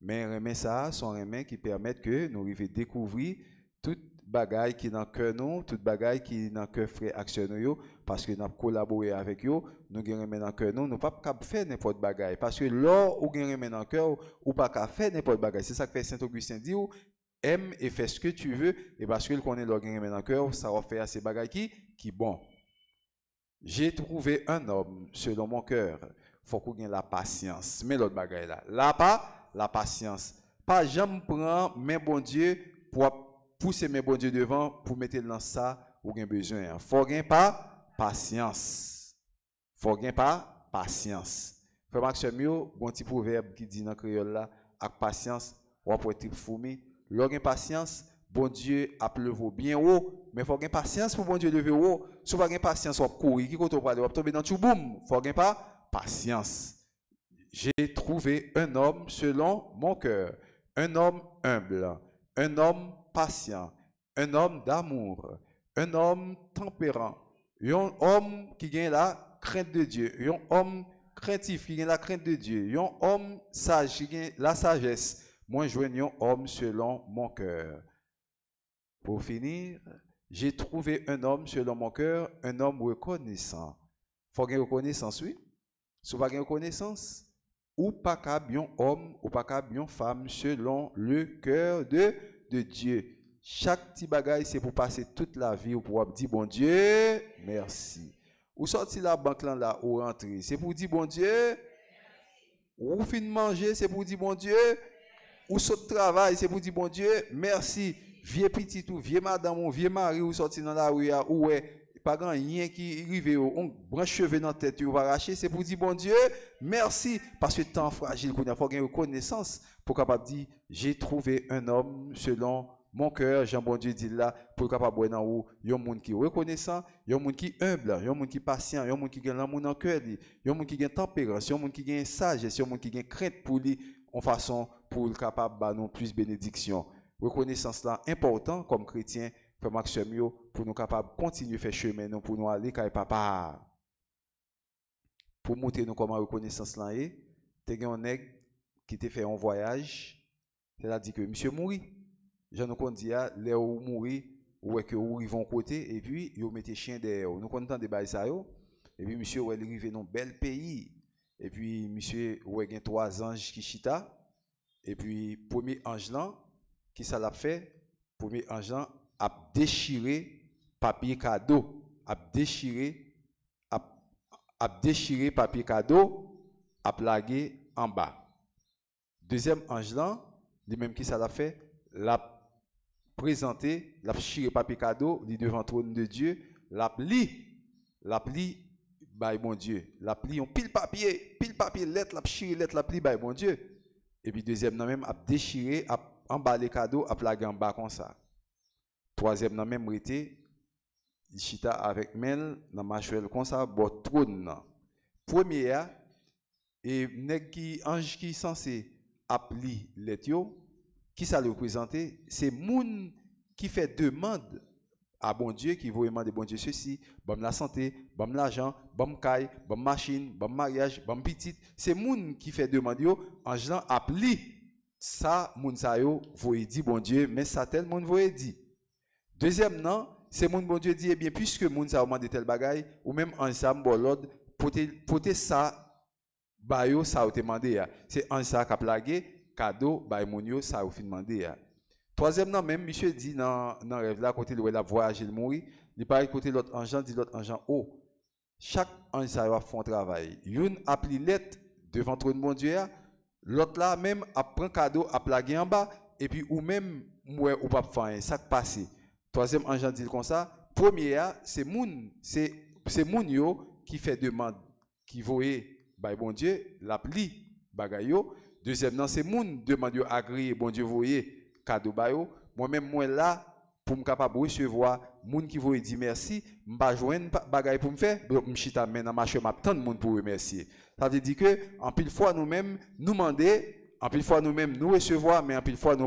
Mais aimer ça, sont aimer qui permettent que nous arrivions à découvrir tout bagaille qui dans cœur nous, tout bagaille qui dans cœur frère actionnaire parce que nous avons collaboré avec eux, nous gagnons dans cœur nous pas capable faire n'importe bagaille parce que lors où gagnons dans cœur ou pas capable faire n'importe bagaille. C'est ça que fait Saint Augustin dit aime et fais ce que tu veux et parce que connaît lors gagnons dans cœur, ça va faire ces bagailles qui bon. J'ai trouvé un homme selon mon cœur. Faut qu'on ait la patience. Mais l'autre bagaille là, la patience. Pas jamais prendre mes bon Dieu pour pousser mes bon Dieu devant pour mettre dans ça ou gain besoin. Faut gain pas patience. Faut gain pas patience. Frère Maxime, bon petit proverbe qui dit dans créole là, avec patience, on peut être fourmi. Lors gain patience, bon Dieu a pleuvé bien haut, mais faut gain patience pour bon Dieu lever haut. Si pas gain patience, on courir, qui côté on tomber dans tout boum. Faut gain pas patience. J'ai trouvé un homme selon mon cœur, un homme humble, un homme patient, un homme d'amour, un homme tempérant, un homme qui gagne la crainte de Dieu, un homme craintif qui gagne la crainte de Dieu, un homme sage qui gagne la sagesse. Moi, je suis un homme selon mon cœur. Pour finir, j'ai trouvé un homme selon mon cœur, un homme reconnaissant. Il faut gagner reconnaissance, oui. Si vous n'avez pas reconnaissance, ou pas qu'à bien homme, ou pas qu'à bien femme, selon le cœur de Dieu. Chaque petit bagaille, c'est pour passer toute la vie, ou pour dire bon Dieu, merci. Ou sortir la banque là, ou rentrer, c'est pour dire bon Dieu. Ou fin de manger, c'est pour dire bon Dieu. Ou saute travail, c'est pour dire bon Dieu, merci. Vieux petit ou vieux madame ou vieux mari, ou sortir dans la rue, ou pas grand rien qui arrive, on branche cheveux dans la tête, on va arracher, c'est pour dire bon Dieu, merci, parce que temps fragile, il faut avoir une reconnaissance pour capable dire, j'ai trouvé un homme selon mon cœur, Jean bon Dieu dit là, pour capable dans où il y a un monde qui est reconnaissant, il y a un monde qui est humble, il y a un monde qui est patient, il y a un monde qui a l'amour dans le cœur, il y a un monde qui a tempérance, il y a un monde qui a sagesse, il y a un monde qui a crainte pour lui, en façon pour le capable de nous plus bénédiction. Reconnaissance là important comme chrétien, pour Maxime, pour nous capables de continuer à faire chemin, nous, pour nous aller quand papa. Pour montrer nous comment reconnaissance là est, tu as un nègre qui t'a fait un voyage, c'est-à-dire que monsieur mourit. Jean nous dit là où mourir ou que où ils vont côté et puis ils mettent chien derrière. Nous content de bail ça yo. Et puis monsieur ouais arrivé dans bel pays. Et puis monsieur ouais gen 3 anges qui chita. Et puis premier ange là qui ça l'a fait? Premier ange là a déchiré papier cadeau, a déchiré papier cadeau, a plagué en bas. Deuxième ange là, lui-même qui ça l'a fait? L'a présenté, l'a chiré papier cadeau, li devant trône de Dieu, l'a pli, by mon Dieu, l'a pli on pile papier, lettre, l'a chiré lettre, l'a pli by mon Dieu. Et puis deuxième nan même a déchiré, a emballé cadeau, a plagué en bas comme ça. Troisième nan même rete, chita avec Mel dans machouel comme ça, bon trône. Premier et nèg qui ange qui censé appli lettre yo, qui ça le représenter? C'est moun qui fait demande à bon Dieu, qui veut demander bon Dieu ceci, bon la santé, bon l'argent, bon caille, bon machine, bon mariage, bon petite. C'est moun qui fait demande yo, ange là appli ça moun sa yo, voye dit bon Dieu, mais ça tel moun voye dit. Deuxième non, c'est moun bon Dieu dit eh bien puisque moun sa demande tel bagaille ou même ange ça m'bolode pote ça ba yo ça ou te demandé, c'est ange ça qui a plagué cadeau by monio ça ou fin demandé. Troisièmement même monsieur dit dans rêve là côté le voyage il mourir, il paraît côté l'autre ange dit l'autre ange oh chaque ange ça va faire un travail. Une appli lettre devant trône bon Dieu, l'autre là même a prend cadeau a plaguer en bas et puis ou même moi ou pas faire ça passer. Troisième ange dit comme ça, premier c'est moun yo qui fait demande qui voyait by bon Dieu l'appli bagayo. Deuxièmement, c'est moun demande yo agréé, bon Dieu voyez cadeau bayo. Moi-même moi là pour me capable recevoir moun qui voyait dire merci, m'pa joindre bagay pour me faire, m'chita men dans marché m'attendre moun pour remercier. Ça veut dire que en pile fois nous-mêmes nous demander, en pile fois nous-mêmes nous recevoir, mais en pile fois nous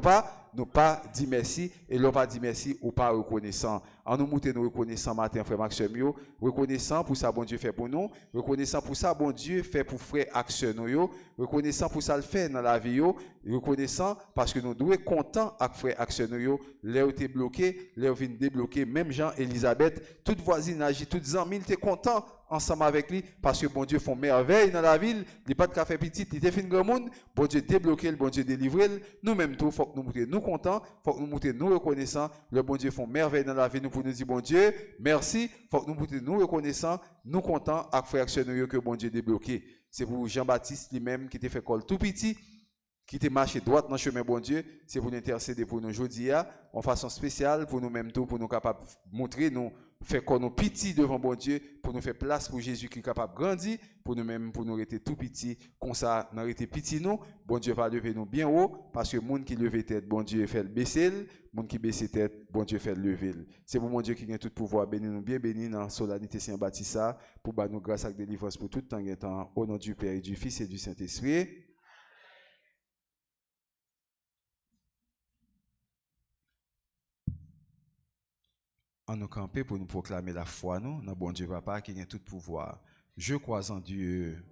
pas dire merci et l'on pas dire merci ou pas reconnaissant. En nous monter nous reconnaissant matin frère Maxime reconnaissant pour ça bon Dieu fait pour nous, reconnaissant pour ça bon Dieu fait pour frère action nous reconnaissant pour ça le fait dans la vie yo, reconnaissant parce que nous devons content avec frère action nous là était bloqué, là vient débloquer même Jean Elisabeth, toute voisinage, toutes amis étaient contents ensemble avec lui parce que bon Dieu font merveille dans la ville, il pas de café petit, il était fin grand monde, bon Dieu débloquer, le bon Dieu délivrer, nous-mêmes tout faut que nous monter nous contents, faut que nous monter nous reconnaissants, le bon Dieu font merveille dans la vie nous pour nous dire bon Dieu, merci, faut que nous monter nous reconnaissants, nous contents avec frère action que bon Dieu débloqué. C'est pour Jean-Baptiste lui-même qui t'a fait col tout petit, qui t'a marché droit dans le chemin bon Dieu, c'est pour nous intercéder pour nous aujourd'hui en façon spéciale pour nous-mêmes tout pour nous capables montrer nous faire qu'on nous petit devant bon Dieu pour nous faire place pour Jésus qui est capable de grandir pour nous-mêmes pour nous rester tout petit comme ça nous rester petit nous bon Dieu va lever nous bien haut parce que monde qui lève tête bon Dieu fait le baisser monde qui baisse tête bon Dieu fait le lever c'est pour mon Dieu qui a tout pouvoir bénir nous bien bénir dans solennité Saint-Baptiste pour ba nous grâce et délivrance pour tout temps au nom du Père et du Fils et du Saint-Esprit. En nous camper pour nous proclamer la foi, nous, dans bon Dieu Papa qui a tout pouvoir. Je crois en Dieu.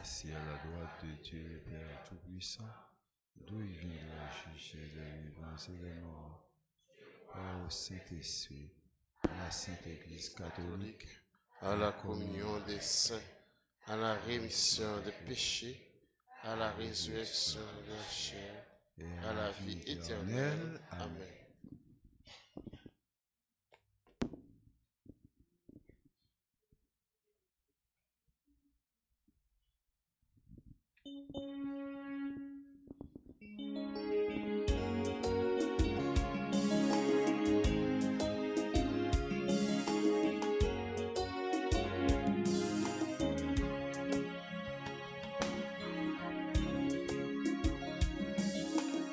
Assis à la droite de Dieu le Père Tout-Puissant, d'où il viendra juger les vivants et les morts. Au Saint-Esprit, la Sainte Église catholique, à la communion des saints, à la rémission des péchés, à la résurrection de la chair, et à la vie éternelle. Amen.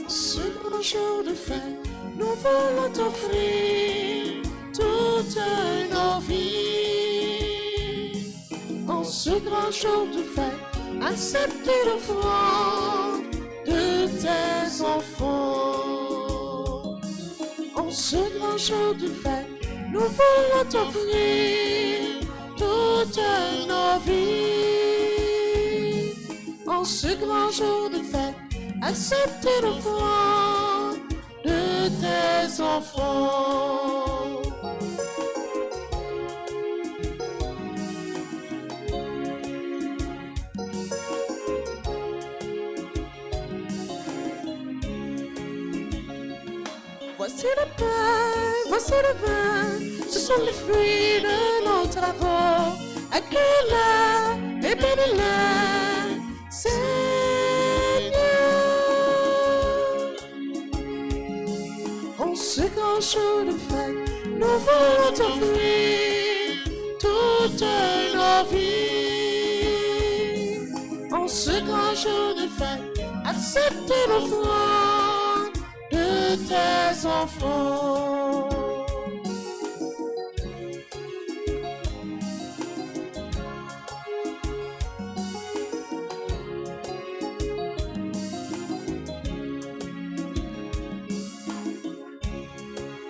Ce grand jour de fête, nous voulons t'offrir toute nos vies. En ce grand jour de fête, accepte l'offrande de tes enfants. En ce grand jour de fête, nous voulons t'offrir toute nos vies. En ce grand jour de fête, accepte l'offrande de tes enfants. Voici le pain, voici le vin, ce sont les fruits de nos travaux. Accueille-la et bénis-la, en ce grand jour de fête, nous voulons t'offrir toute nos vies. En ce grand jour de fête, accepte l'offrande de tes enfants.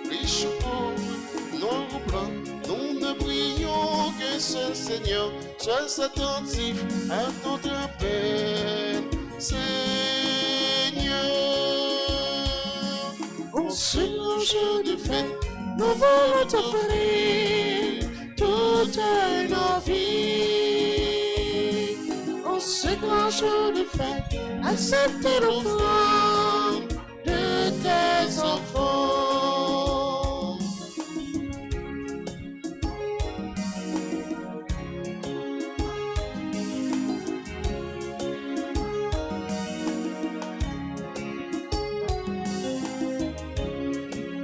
Riche ou pauvre, noir ou blanc, nous ne prions qu'un seul Seigneur, sois attentif à notre appel, Seigneur. En ce grand jour de fête, nous voulons t'offrir toute nos vies. En ce grand jour de fête, accepte l'offrande de tes enfants.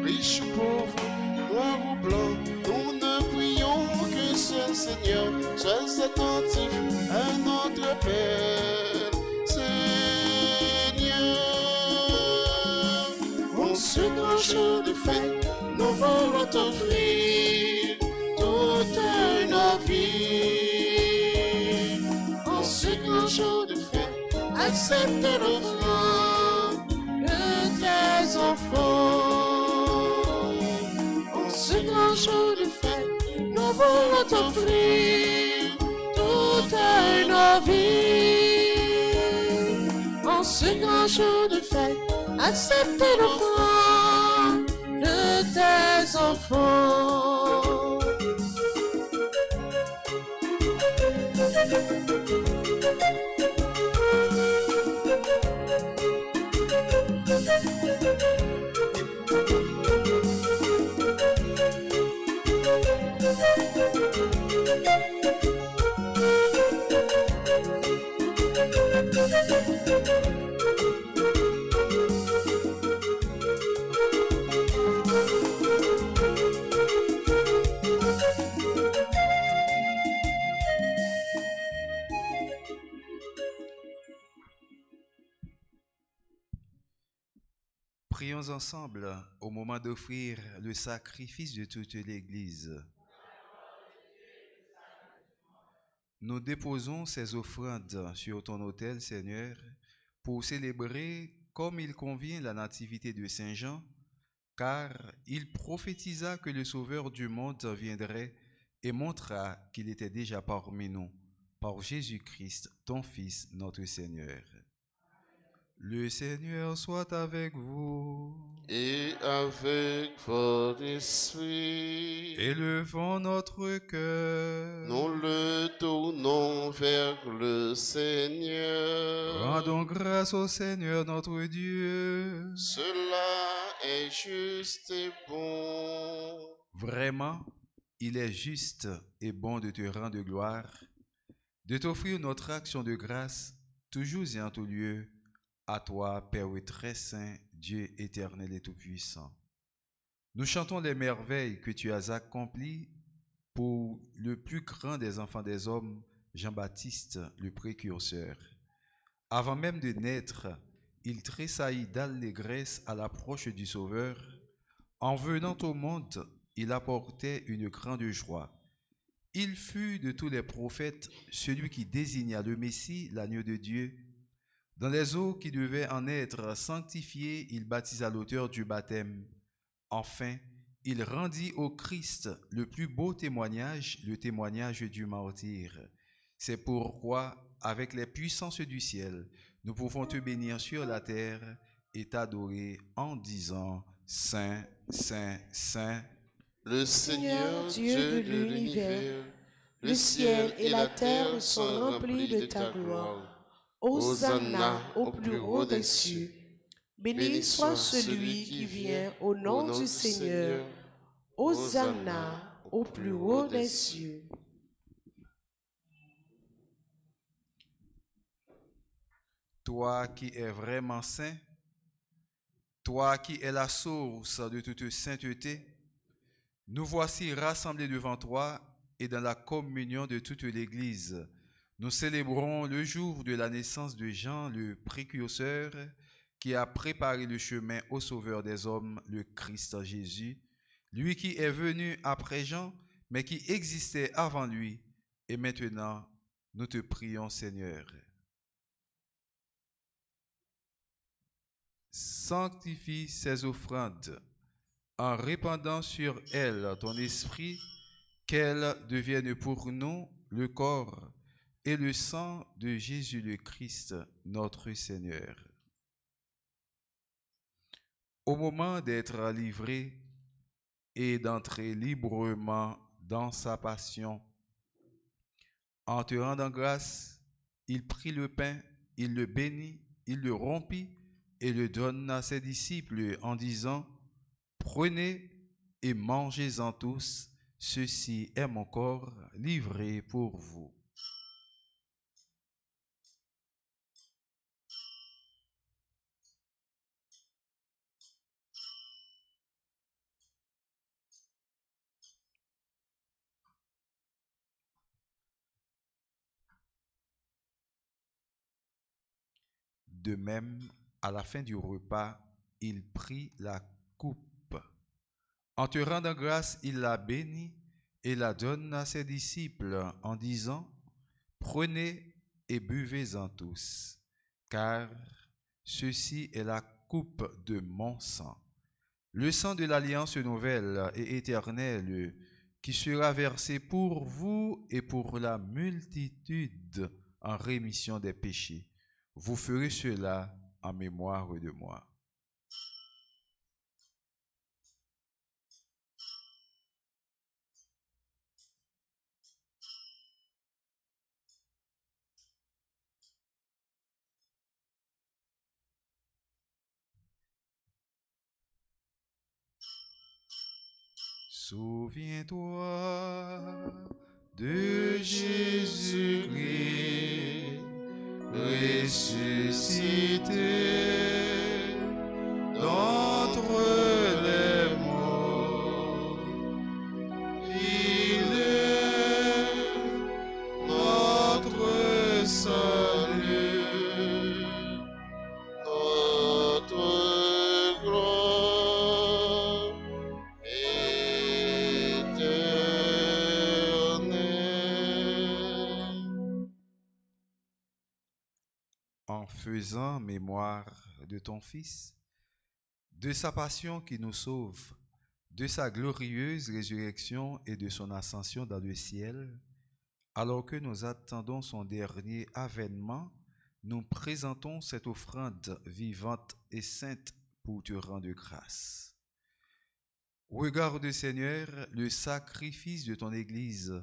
Riche ou pauvre, noir ou blanc, nous ne prions qu'un seul Seigneur, sois attentif à notre appel, Seigneur. En ce grand jour de fête, nous voulons t'offrir toute nos vies. En ce grand jour de fête, accepte l'offrande de tes enfants. En ce grand jour de fête, nous voulons t'offrir toute nos vies. En ce grand jour de fête, accepte l'offrande de tes enfants. Prions ensemble au moment d'offrir le sacrifice de toute l'Église. Nous déposons ces offrandes sur ton autel, Seigneur, pour célébrer comme il convient la nativité de Saint Jean, car il prophétisa que le Sauveur du monde viendrait et montra qu'il était déjà parmi nous, par Jésus-Christ, ton Fils, notre Seigneur. Le Seigneur soit avec vous. et avec votre esprit, Élevons notre cœur. nous le tournons vers le Seigneur. Rendons grâce au Seigneur notre Dieu. Cela est juste et bon. Vraiment, il est juste et bon de te rendre gloire, de t'offrir notre action de grâce, toujours et en tout lieu, à toi, Père très saint, Dieu éternel et tout-puissant. Nous chantons les merveilles que tu as accomplies pour le plus grand des enfants des hommes, Jean-Baptiste, le précurseur. Avant même de naître, il tressaillit d'allégresse à l'approche du Sauveur. En venant au monde, il apportait une grande joie. Il fut de tous les prophètes celui qui désigna le Messie, l'agneau de Dieu. Dans les eaux qui devaient en être sanctifiées, il baptisa l'auteur du baptême. Enfin, il rendit au Christ le plus beau témoignage, le témoignage du martyr. C'est pourquoi, avec les puissances du ciel, nous pouvons te bénir sur la terre et t'adorer en disant « Saint, Saint, Saint ». Le Seigneur Dieu de l'univers, le ciel et la terre sont remplis de ta gloire. Hosanna au plus haut des cieux. Béni soit celui qui vient au nom du Seigneur. Hosanna au plus haut des cieux. Toi qui es vraiment saint, toi qui es la source de toute sainteté, nous voici rassemblés devant toi et dans la communion de toute l'Église. Nous célébrons le jour de la naissance de Jean, le précurseur, qui a préparé le chemin au Sauveur des hommes, le Christ Jésus, lui qui est venu après Jean, mais qui existait avant lui. Et maintenant, nous te prions, Seigneur. Sanctifie ces offrandes en répandant sur elles ton esprit, qu'elles deviennent pour nous le corps et le sang de Jésus le Christ, notre Seigneur. Au moment d'être livré et d'entrer librement dans sa passion, en te rendant grâce, il prit le pain, il le bénit, il le rompit et le donna à ses disciples en disant « Prenez et mangez-en tous, ceci est mon corps livré pour vous. » De même, à la fin du repas, il prit la coupe. En te rendant grâce, il la bénit et la donne à ses disciples en disant « Prenez et buvez-en tous, car ceci est la coupe de mon sang, le sang de l'alliance nouvelle et éternelle qui sera versé pour vous et pour la multitude en rémission des péchés. Vous ferez cela en mémoire de moi. » Souviens-toi de Jésus-Christ ressuscité d'entre les morts. Il est notre salut, Notre gloire éternelle. en faisant mémoire de ton Fils, de sa passion qui nous sauve, de sa glorieuse résurrection et de son ascension dans le ciel, alors que nous attendons son dernier avènement, nous présentons cette offrande vivante et sainte pour te rendre grâce. Regarde, Seigneur, le sacrifice de ton Église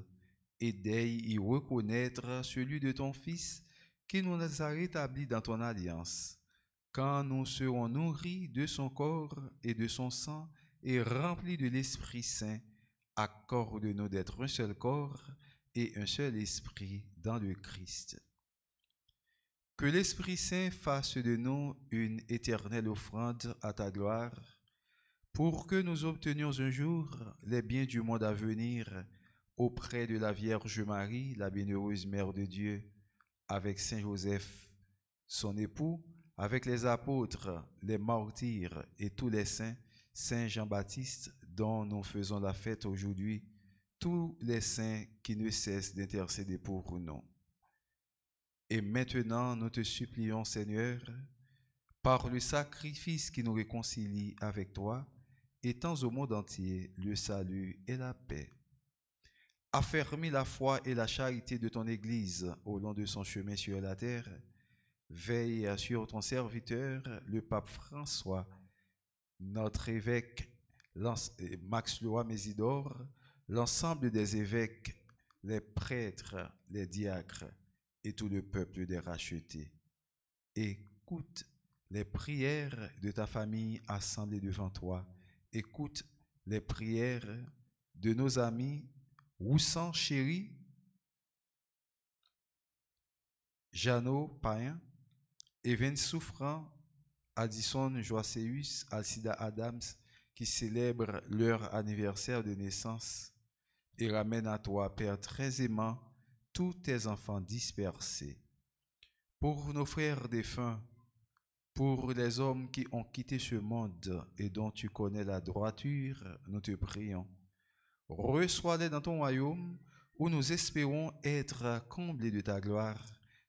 et d'aille y reconnaître celui de ton Fils qui nous a rétablis dans ton alliance. Quand nous serons nourris de son corps et de son sang et remplis de l'Esprit Saint, accorde-nous d'être un seul corps et un seul esprit dans le Christ. Que l'Esprit Saint fasse de nous une éternelle offrande à ta gloire, pour que nous obtenions un jour les biens du monde à venir auprès de la Vierge Marie, la bienheureuse Mère de Dieu, avec Saint Joseph, son époux, avec les apôtres, les martyrs et tous les saints, Saint Jean-Baptiste, dont nous faisons la fête aujourd'hui, tous les saints qui ne cessent d'intercéder pour nous. Et maintenant, nous te supplions, Seigneur, par le sacrifice qui nous réconcilie avec toi, étends au monde entier le salut et la paix. Affermis la foi et la charité de ton Église au long de son chemin sur la terre. Veille sur ton serviteur, le pape François, notre évêque Max Loa Mésidor, l'ensemble des évêques, les prêtres, les diacres et tout le peuple des rachetés. Écoute les prières de ta famille assemblée devant toi. Écoute les prières de nos amis Roussan Chéri, Jeannot Payen, Even Souffrant, Addison Joasseus, Alcida Adams, qui célèbrent leur anniversaire de naissance, et ramène à toi, Père très aimant, tous tes enfants dispersés. Pour nos frères défunts, pour les hommes qui ont quitté ce monde et dont tu connais la droiture, nous te prions. Reçois-les dans ton royaume où nous espérons être comblés de ta gloire,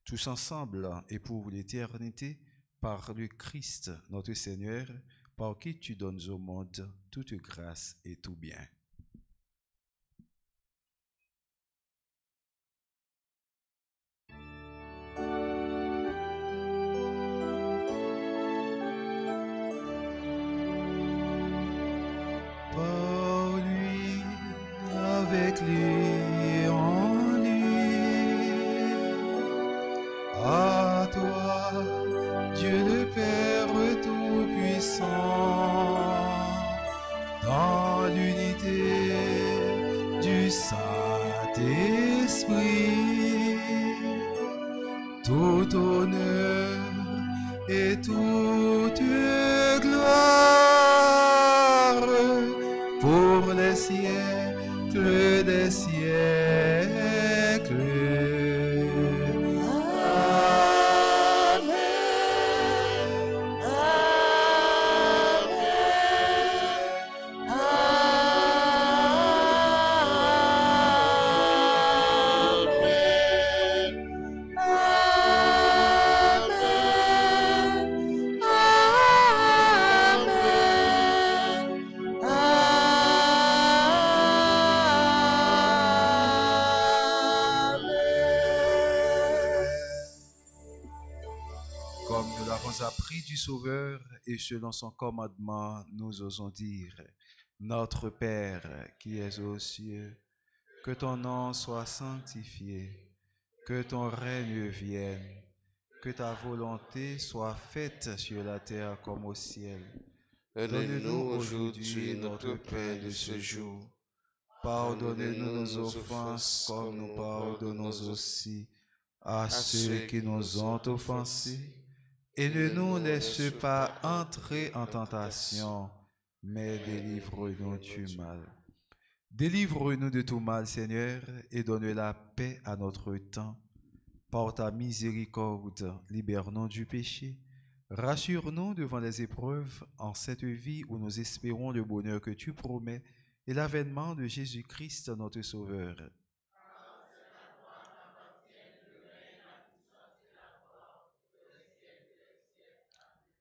tous ensemble et pour l'éternité, par le Christ notre Seigneur, par qui tu donnes au monde toute grâce et tout bien. Par lui, avec lui et en lui, à toi, Dieu le Père Tout-Puissant, dans l'unité du Saint-Esprit, tout honneur et toute gloire pour les siècles des siècles. Comme nous l'avons appris du Sauveur et selon son commandement, nous osons dire, Notre Père qui es aux cieux, que ton nom soit sanctifié, que ton règne vienne, que ta volonté soit faite sur la terre comme au ciel. Donne-nous aujourd'hui notre pain de ce jour. Pardonnez-nous nos offenses comme nous pardonnons aussi à ceux qui nous ont offensés. Et ne nous laisse pas entrer en tentation, mais délivre-nous du mal. Délivre-nous de tout mal, Seigneur, et donne la paix à notre temps. Par ta miséricorde, libère-nous du péché. Rassure-nous devant les épreuves en cette vie où nous espérons le bonheur que tu promets et l'avènement de Jésus-Christ, notre Sauveur.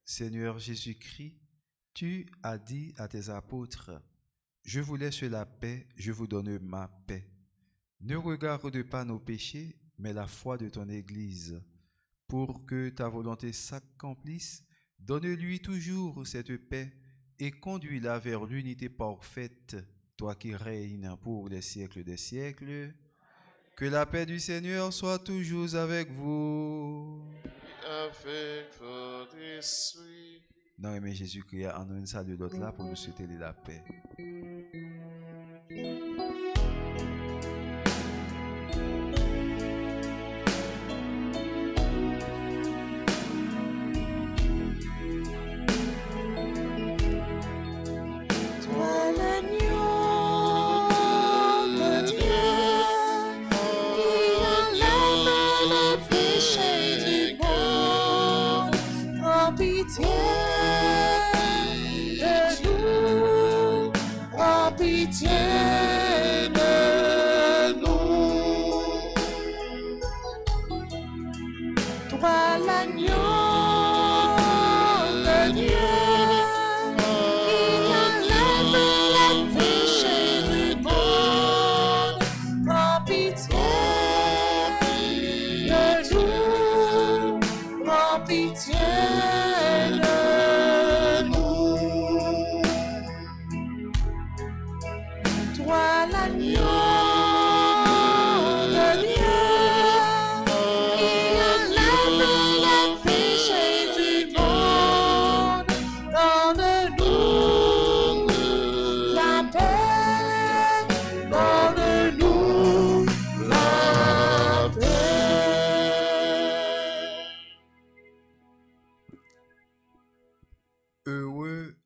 Seigneur Jésus-Christ, tu as dit à tes apôtres, « Je vous laisse la paix, je vous donne ma paix. Ne regarde pas nos péchés, mais la foi de ton Église, pour que ta volonté s'accomplisse Donne-lui toujours cette paix et conduis-la vers l'unité parfaite, toi qui règnes pour les siècles des siècles. Que la paix du Seigneur soit toujours avec vous. Avec votre esprit. Non, mais Jésus-Christ, en nous salue l'autre là pour nous souhaiter la paix.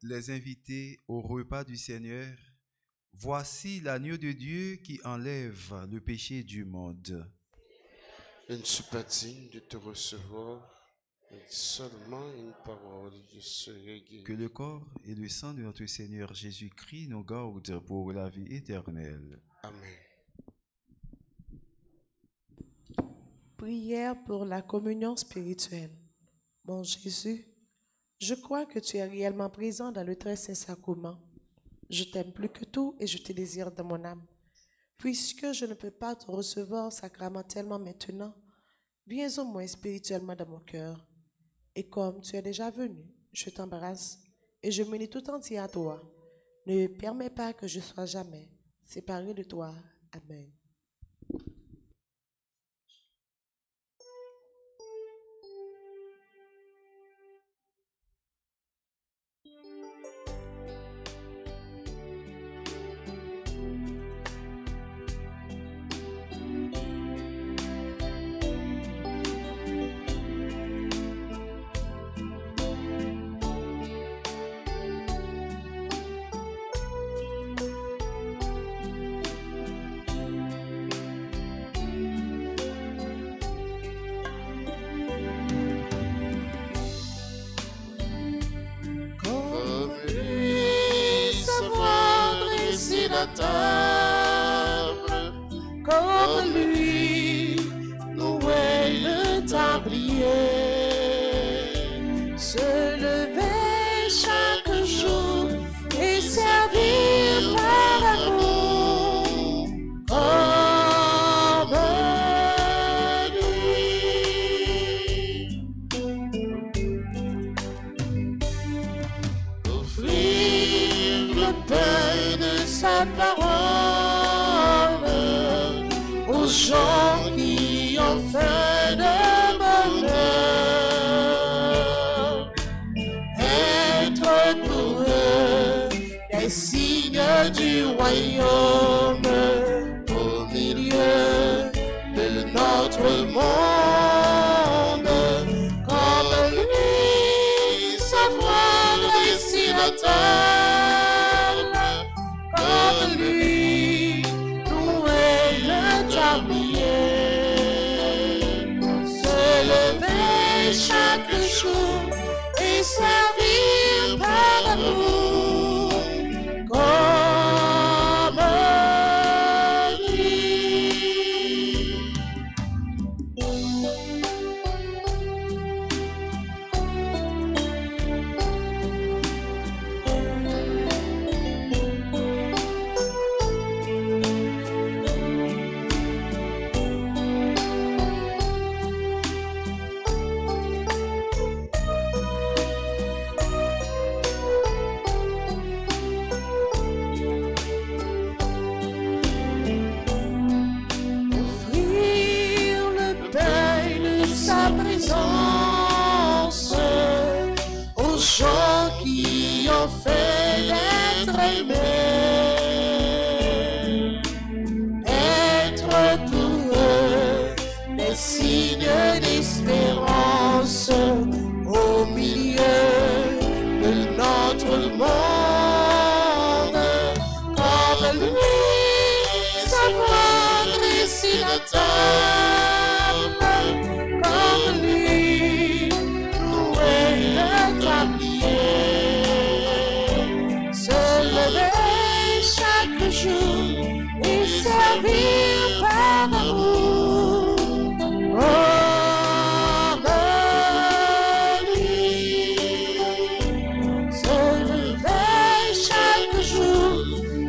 Les invités au repas du Seigneur, voici l'agneau de Dieu qui enlève le péché du monde. Je ne suis pas digne de te recevoir, mais seulement une parole, je serai guéri. Que le corps et le sang de notre Seigneur Jésus-Christ nous gardent pour la vie éternelle. Amen. Prière pour la communion spirituelle. Mon Jésus, je crois que tu es réellement présent dans le très saint sacrement. Je t'aime plus que tout et je te désire dans mon âme. Puisque je ne peux pas te recevoir sacramentellement maintenant, viens au moins spirituellement dans mon cœur. Et comme tu es déjà venu, je t'embrasse et je me lie tout entier à toi. Ne permets pas que je sois jamais séparé de toi. Amen. Table, Comme lui, nouer le tablier, se lever chaque jour et servir par amour, comme lui. Offrir le pain de sa parole aux gens qui ont faim de bonheur. Être pour eux des signes du royaume au milieu de notre monde. Comme lui, savoir dresser la table. Comme lui, nouer le tablier, se lever chaque jour et servir par amour, comme lui. aimer. Être pour eux des signes d'espérance au milieu de notre monde. Comme lui, savoir dresser la table, comme lui, louer le tablier, se lever chaque jour et servir par amour. Comme lui, se lever chaque jour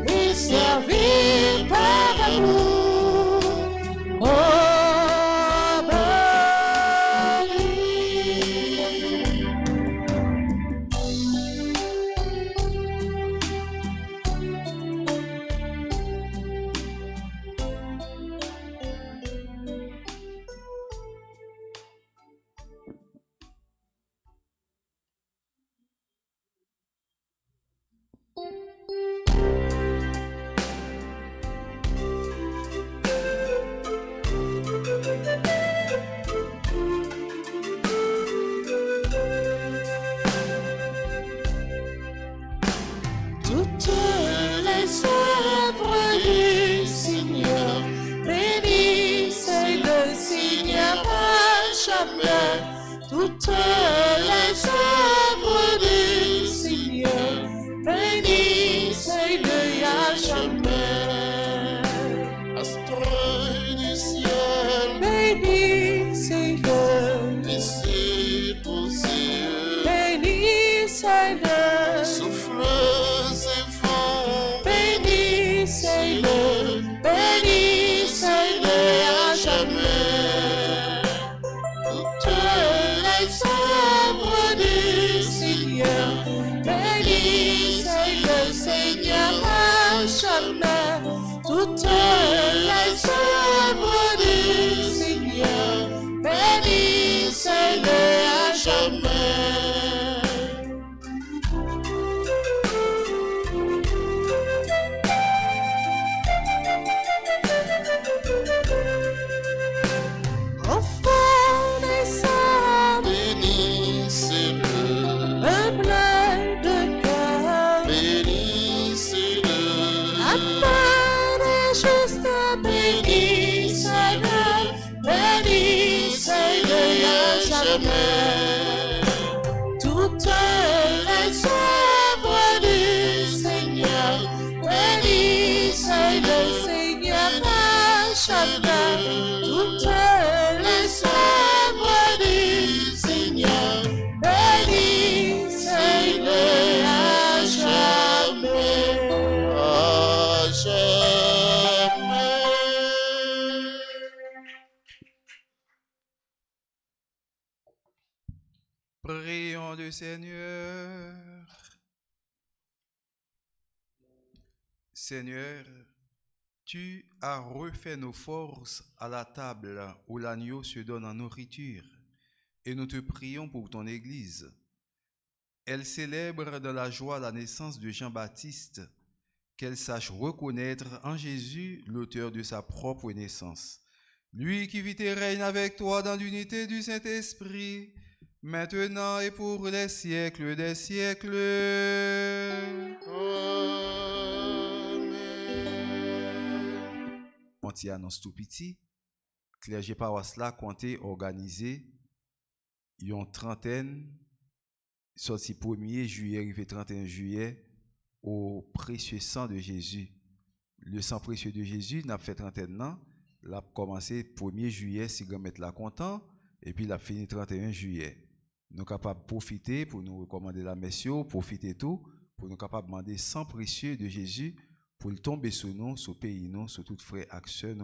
et servir par amour. Comme lui. Toutes les œuvres du Seigneur, bénissez le Seigneur à jamais. Toutes les œuvres du Seigneur, bénissez-le à jamais. Astre du ciel, Bénissez-le, laissez poser, bénissez-le, souffles et vents, bénissez-le, bénissez-le à jamais. Toutes les œuvres du Seigneur, bénissez le Seigneur à jamais. Toutes les œuvres du Seigneur, bénissez-le à jamais. Enfants des saints, bénissez-le, humbles de cœur, bénissez-le, appel des justes, bénissez-le, bénissez-le à jamais. Toutes les œuvres du Seigneur, bénissez le Seigneur à jamais. Toutes les œuvres du Seigneur, bénissez-le à jamais. à jamais. Prions le Seigneur. Seigneur, tu as refait nos forces à la table où l'agneau se donne en nourriture, et nous te prions pour ton Église. Elle célèbre de la joie la naissance de Jean-Baptiste, qu'elle sache reconnaître en Jésus l'auteur de sa propre naissance. Lui qui vit et règne avec toi dans l'unité du Saint-Esprit, maintenant et pour les siècles des siècles. On t'y annonce tout petit. Clergé paroisse là, compté organisé, une trentaine, sorti 1er juillet, arrivé 31 juillet, au précieux sang de Jésus. Le sang précieux de Jésus n'a fait trentaine ans, l'a commencé 1er juillet, si grand mettre là content, et puis l'a fini 31 juillet. Nous sommes capables de profiter pour nous recommander la messieurs, profiter tout, pour nous capables de demander sang précieux de Jésus pour le tomber sur nous, sur le pays, nous, sur toutes frères actions.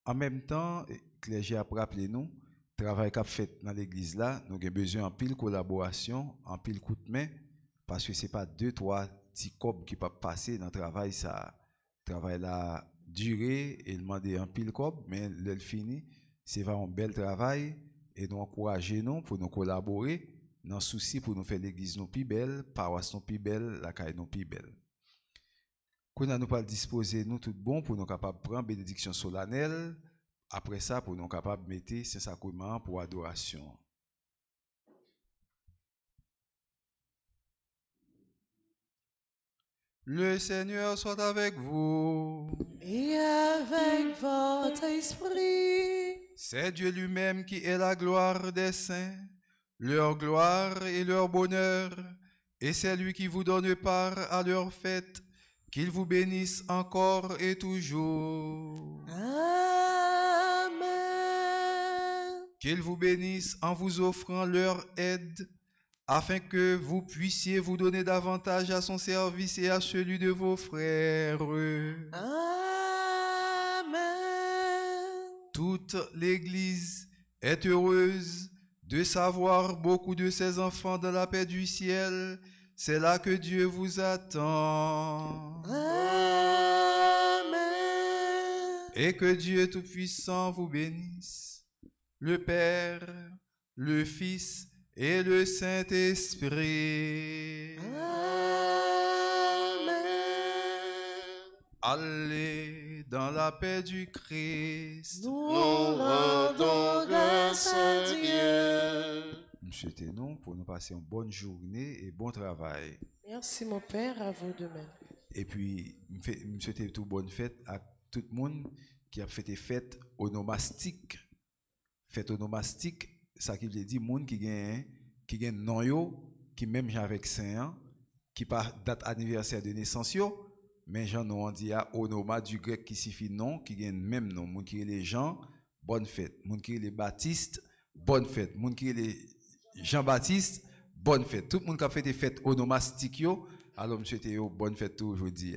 En même temps, clergé a rappelé nous, le travail qu'a fait dans l'église là, nous avons besoin en pile collaboration, en pile coup de main, parce que ce n'est pas 2-3 petits cobs qui peuvent passer dans le travail, ça. Le travail là duré et demander en pile cob, mais le fini, c'est vraiment un bel travail et nous encourager nous pour nous collaborer dans le souci pour nous faire l'église nous plus belle, paroisse nous plus belle, la caille nous plus belle. Qu'on a nous pas disposer nous tout bon pour nous capables prendre bénédiction solennelle. Après ça, pour nous capables mettre Saint-Sacrement pour adoration. Le Seigneur soit avec vous. Et avec votre esprit. C'est Dieu lui-même qui est la gloire des saints, leur gloire et leur bonheur, et c'est lui qui vous donne part à leur fête, qu'il vous bénisse encore et toujours. Amen. Qu'il vous bénisse en vous offrant leur aide, afin que vous puissiez vous donner davantage à son service et à celui de vos frères. Amen. Toute l'Église est heureuse de savoir beaucoup de ses enfants dans la paix du ciel. C'est là que Dieu vous attend. Amen. Et que Dieu Tout-Puissant vous bénisse, le Père, le Fils et le Saint-Esprit. Amen. Allez dans la paix du Christ. Nous rendons grâce à Dieu. Monsieur Ténon, pour nous passer une bonne journée et bon travail. Merci mon Père, à vous de même. Et puis, je souhaite tout bonne fête à tout le monde qui a fait des fêtes onomastiques. Fête onomastique, ça qui veut dire monde qui gagne non yo, qui même avec saint, qui par date anniversaire de naissance yo, mais Jean nous on dit à onoma du grec qui signifie non, qui gagne même non. Monde qui est les gens, bonne fête. Monde qui est les Baptistes, bonne fête. Monde qui est les Jean-Baptiste, bonne fête. Tout le monde qui a fait des fêtes onomastiques yo, alors je souhaite bonne fête tout aujourd'hui.